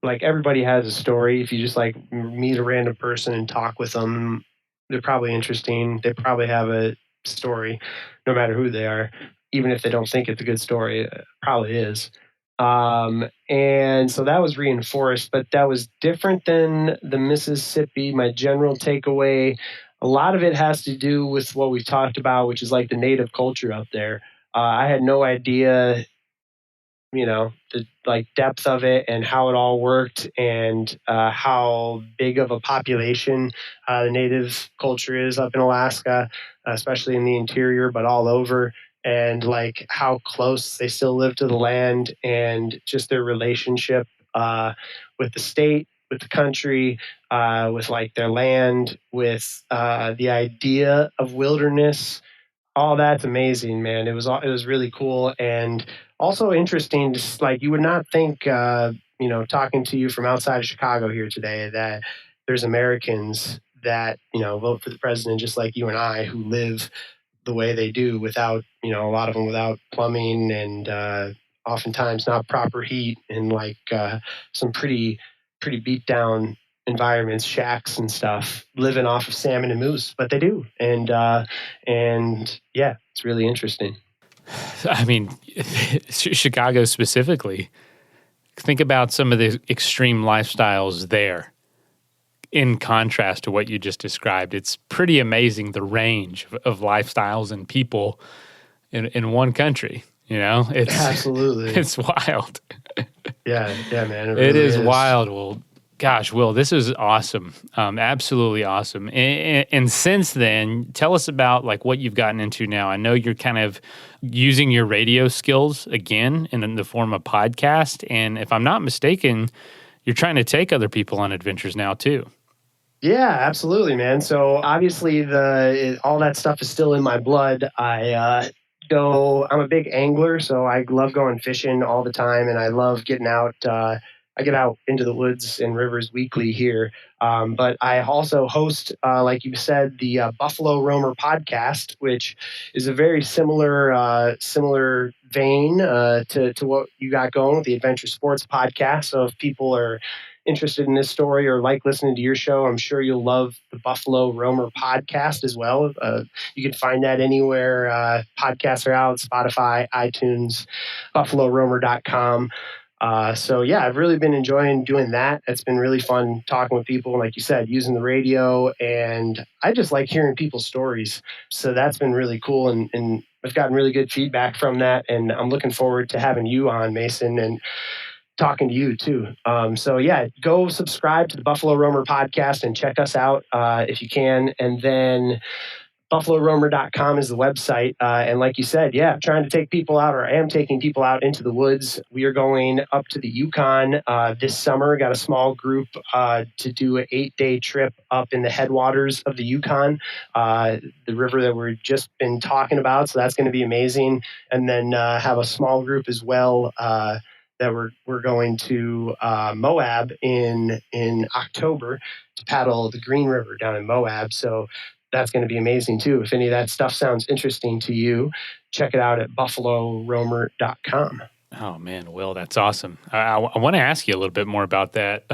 like everybody has a story. If you just like meet a random person and talk with them, they're probably interesting. They probably have a story, no matter who they are. Even if they don't think it's a good story, it probably is. And so that was reinforced, but that was different than the Mississippi. My general takeaway, a lot of it has to do with what we talked about, which is like the native culture up there. I had no idea, the like depth of it and how it all worked, and how big of a population the native culture is up in Alaska, especially in the interior, but all over, and like how close they still live to the land, and just their relationship with the state, with the country, with like their land, with the idea of wilderness. All that's amazing, man. It was really cool, and also interesting. Just like you would not think, talking to you from outside of Chicago here today, that there's Americans that vote for the president just like you and I, who live the way they do without, a lot of them without plumbing, and oftentimes not proper heat, and like some pretty beat down environments, shacks and stuff, living off of salmon and moose, but they do. And yeah, it's really interesting. I mean, Chicago specifically, think about some of the extreme lifestyles there in contrast to what you just described. It's pretty amazing, the range of lifestyles and people in one country. It's absolutely, it's wild. Yeah, man. It really is is wild. Well, gosh, Will, this is awesome. Absolutely awesome. And since then, tell us about like what you've gotten into now. I know you're kind of using your radio skills again in the form of podcast. And if I'm not mistaken, you're trying to take other people on adventures now too. Yeah, absolutely, man. So obviously all that stuff is still in my blood. I'm a big angler, so I love going fishing all the time, and I love getting out. I get out into the woods and rivers weekly here. But I also host, like you said, the Buffalo Roamer podcast, which is a very similar vein to what you got going with the Adventure Sports podcast. So if people are interested in this story or like listening to your show, I'm sure you'll love the Buffalo Roamer podcast as well. You can find that anywhere podcasts are out: Spotify, iTunes, buffaloroamer.com. So yeah, I've really been enjoying doing that. It's been really fun talking with people, like you said, using the radio, and I just like hearing people's stories. So that's been really cool, and I've gotten really good feedback from that, and I'm looking forward to having you on, Mason, and talking to you too. So yeah, go subscribe to the Buffalo Roamer podcast and check us out if you can. And then buffaloroamer.com is the website. And like you said, yeah, trying to take people out, or I am taking people out into the woods. We are going up to the Yukon this summer. Got a small group to do an 8-day trip up in the headwaters of the Yukon, the river that we've just been talking about. So that's going to be amazing. And then have a small group as well that we're going to Moab in October to paddle the Green River down in Moab. So that's going to be amazing too. If any of that stuff sounds interesting to you, check it out at buffaloroamer.com. Oh man, Will, that's awesome. I want to ask you a little bit more about that.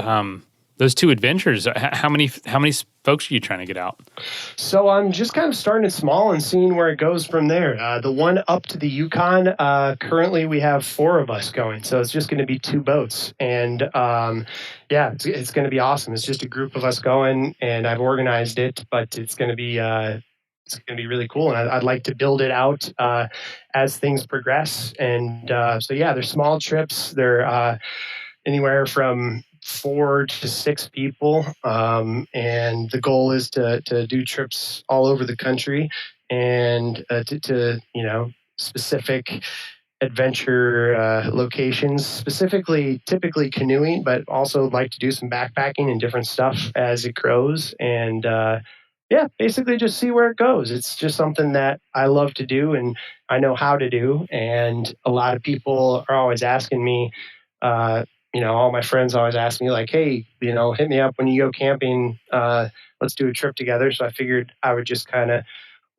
Those two adventures, how many folks are you trying to get out? So I'm just kind of starting it small and seeing where it goes from there. The one up to the Yukon, currently we have 4 of us going. So it's just going to be 2 boats. And yeah, it's going to be awesome. It's just a group of us going, and I've organized it, but it's going to be really cool. And I'd like to build it out as things progress. And so yeah, they're small trips. They're anywhere from 4 to 6 people, and the goal is to do trips all over the country, and to specific adventure locations, typically canoeing, but also like to do some backpacking and different stuff as it grows. And yeah, basically just see where it goes. It's just something that I love to do and I know how to do. And a lot of people are always asking me, all my friends always ask me like, hey, hit me up when you go camping. Let's do a trip together. So I figured I would just kind of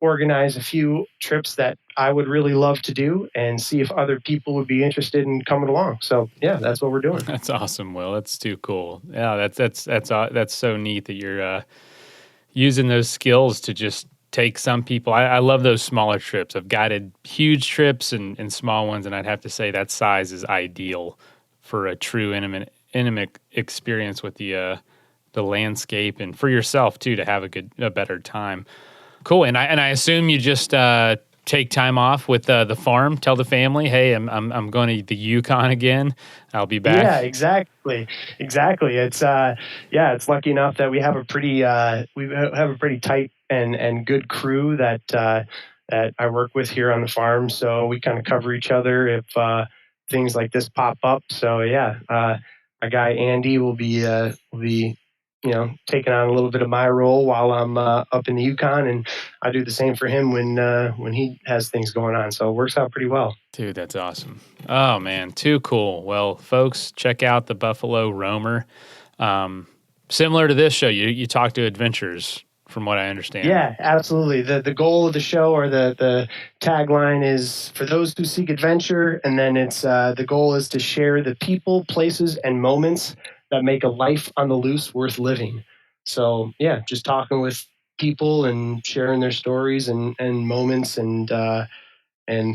organize a few trips that I would really love to do and see if other people would be interested in coming along. So yeah, that's what we're doing. That's awesome, Will. That's too cool. Yeah, that's so neat that you're using those skills to just take some people. I love those smaller trips. I've guided huge trips and small ones, and I'd have to say that size is ideal for a true intimate experience with the landscape, and for yourself too, to have a better time. Cool. And I assume you just take time off with the farm. Tell the family, hey, I'm going to the Yukon again. I'll be back. Yeah, exactly. It's it's lucky enough that we have a pretty tight and good crew that I work with here on the farm. So we kind of cover each other if things like this pop up. So yeah, our guy Andy will be taking on a little bit of my role while I'm up in the Yukon, and I do the same for him when he has things going on. So it works out pretty well. Dude, that's awesome. Oh man, too cool. Well, folks, check out the Buffalo Roamer. Similar to this show, you talk to adventurers, from what I understand. Yeah, absolutely. The goal of the show, or the tagline, is for those who seek adventure, and then it's the goal is to share the people, places, and moments that make a life on the loose worth living. So yeah, just talking with people and sharing their stories and moments and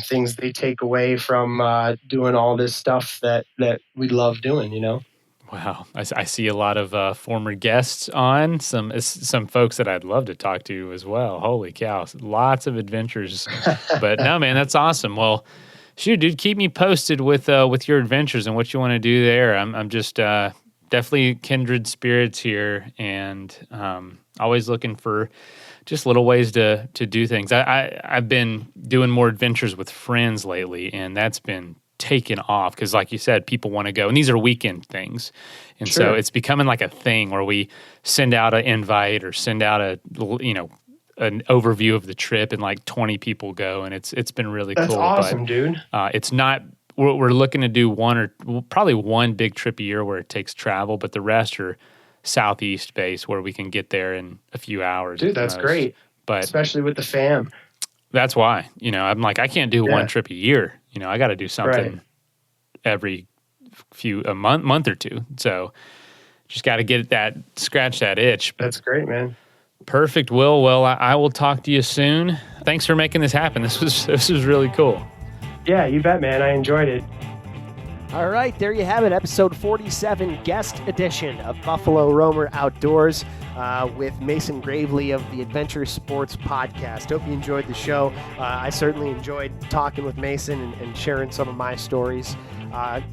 things they take away from doing all this stuff that we love doing, Wow, I see a lot of former guests on, some folks that I'd love to talk to as well. Holy cow, lots of adventures. But no, man, that's awesome. Well, shoot, dude, keep me posted with your adventures and what you want to do there. I'm just definitely kindred spirits here, and always looking for just little ways to do things. I've been doing more adventures with friends lately, and that's been taken off because, like you said, people want to go, and these are weekend things, and so it's becoming like a thing where we send out an invite or send out an overview of the trip, and like 20 people go, and it's been really cool. That's awesome, but, dude. It's not. We're looking to do probably one big trip a year where it takes travel, but the rest are southeast based where we can get there in a few hours. Dude, that's great. But especially with the fam. That's why, I'm like, I can't do one trip a year. I got to do something every a month or two. So just got to scratch that itch. That's great, man. Perfect, Will. Well, I will talk to you soon. Thanks for making this happen. This was really cool. Yeah, you bet, man. I enjoyed it. All right, there you have it, episode 47, guest edition of Buffalo Roamer Outdoors with Mason Gravely of the Adventure Sports Podcast. Hope you enjoyed the show. I certainly enjoyed talking with Mason and sharing some of my stories.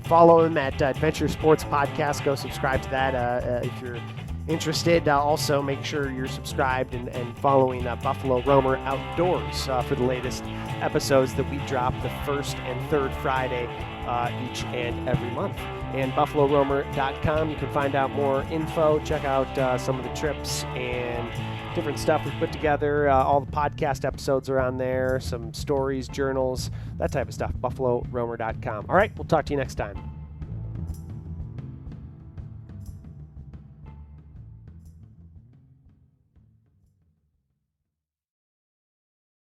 Follow him at Adventure Sports Podcast. Go subscribe to that if you're interested. Also, make sure you're subscribed and following Buffalo Roamer Outdoors for the latest episodes that we drop the first and third Friday each and every month. And BuffaloRoamer.com, you can find out more info, check out some of the trips and different stuff we've put together. All the podcast episodes are on there, some stories, journals, that type of stuff. BuffaloRoamer.com. All right, we'll talk to you next time.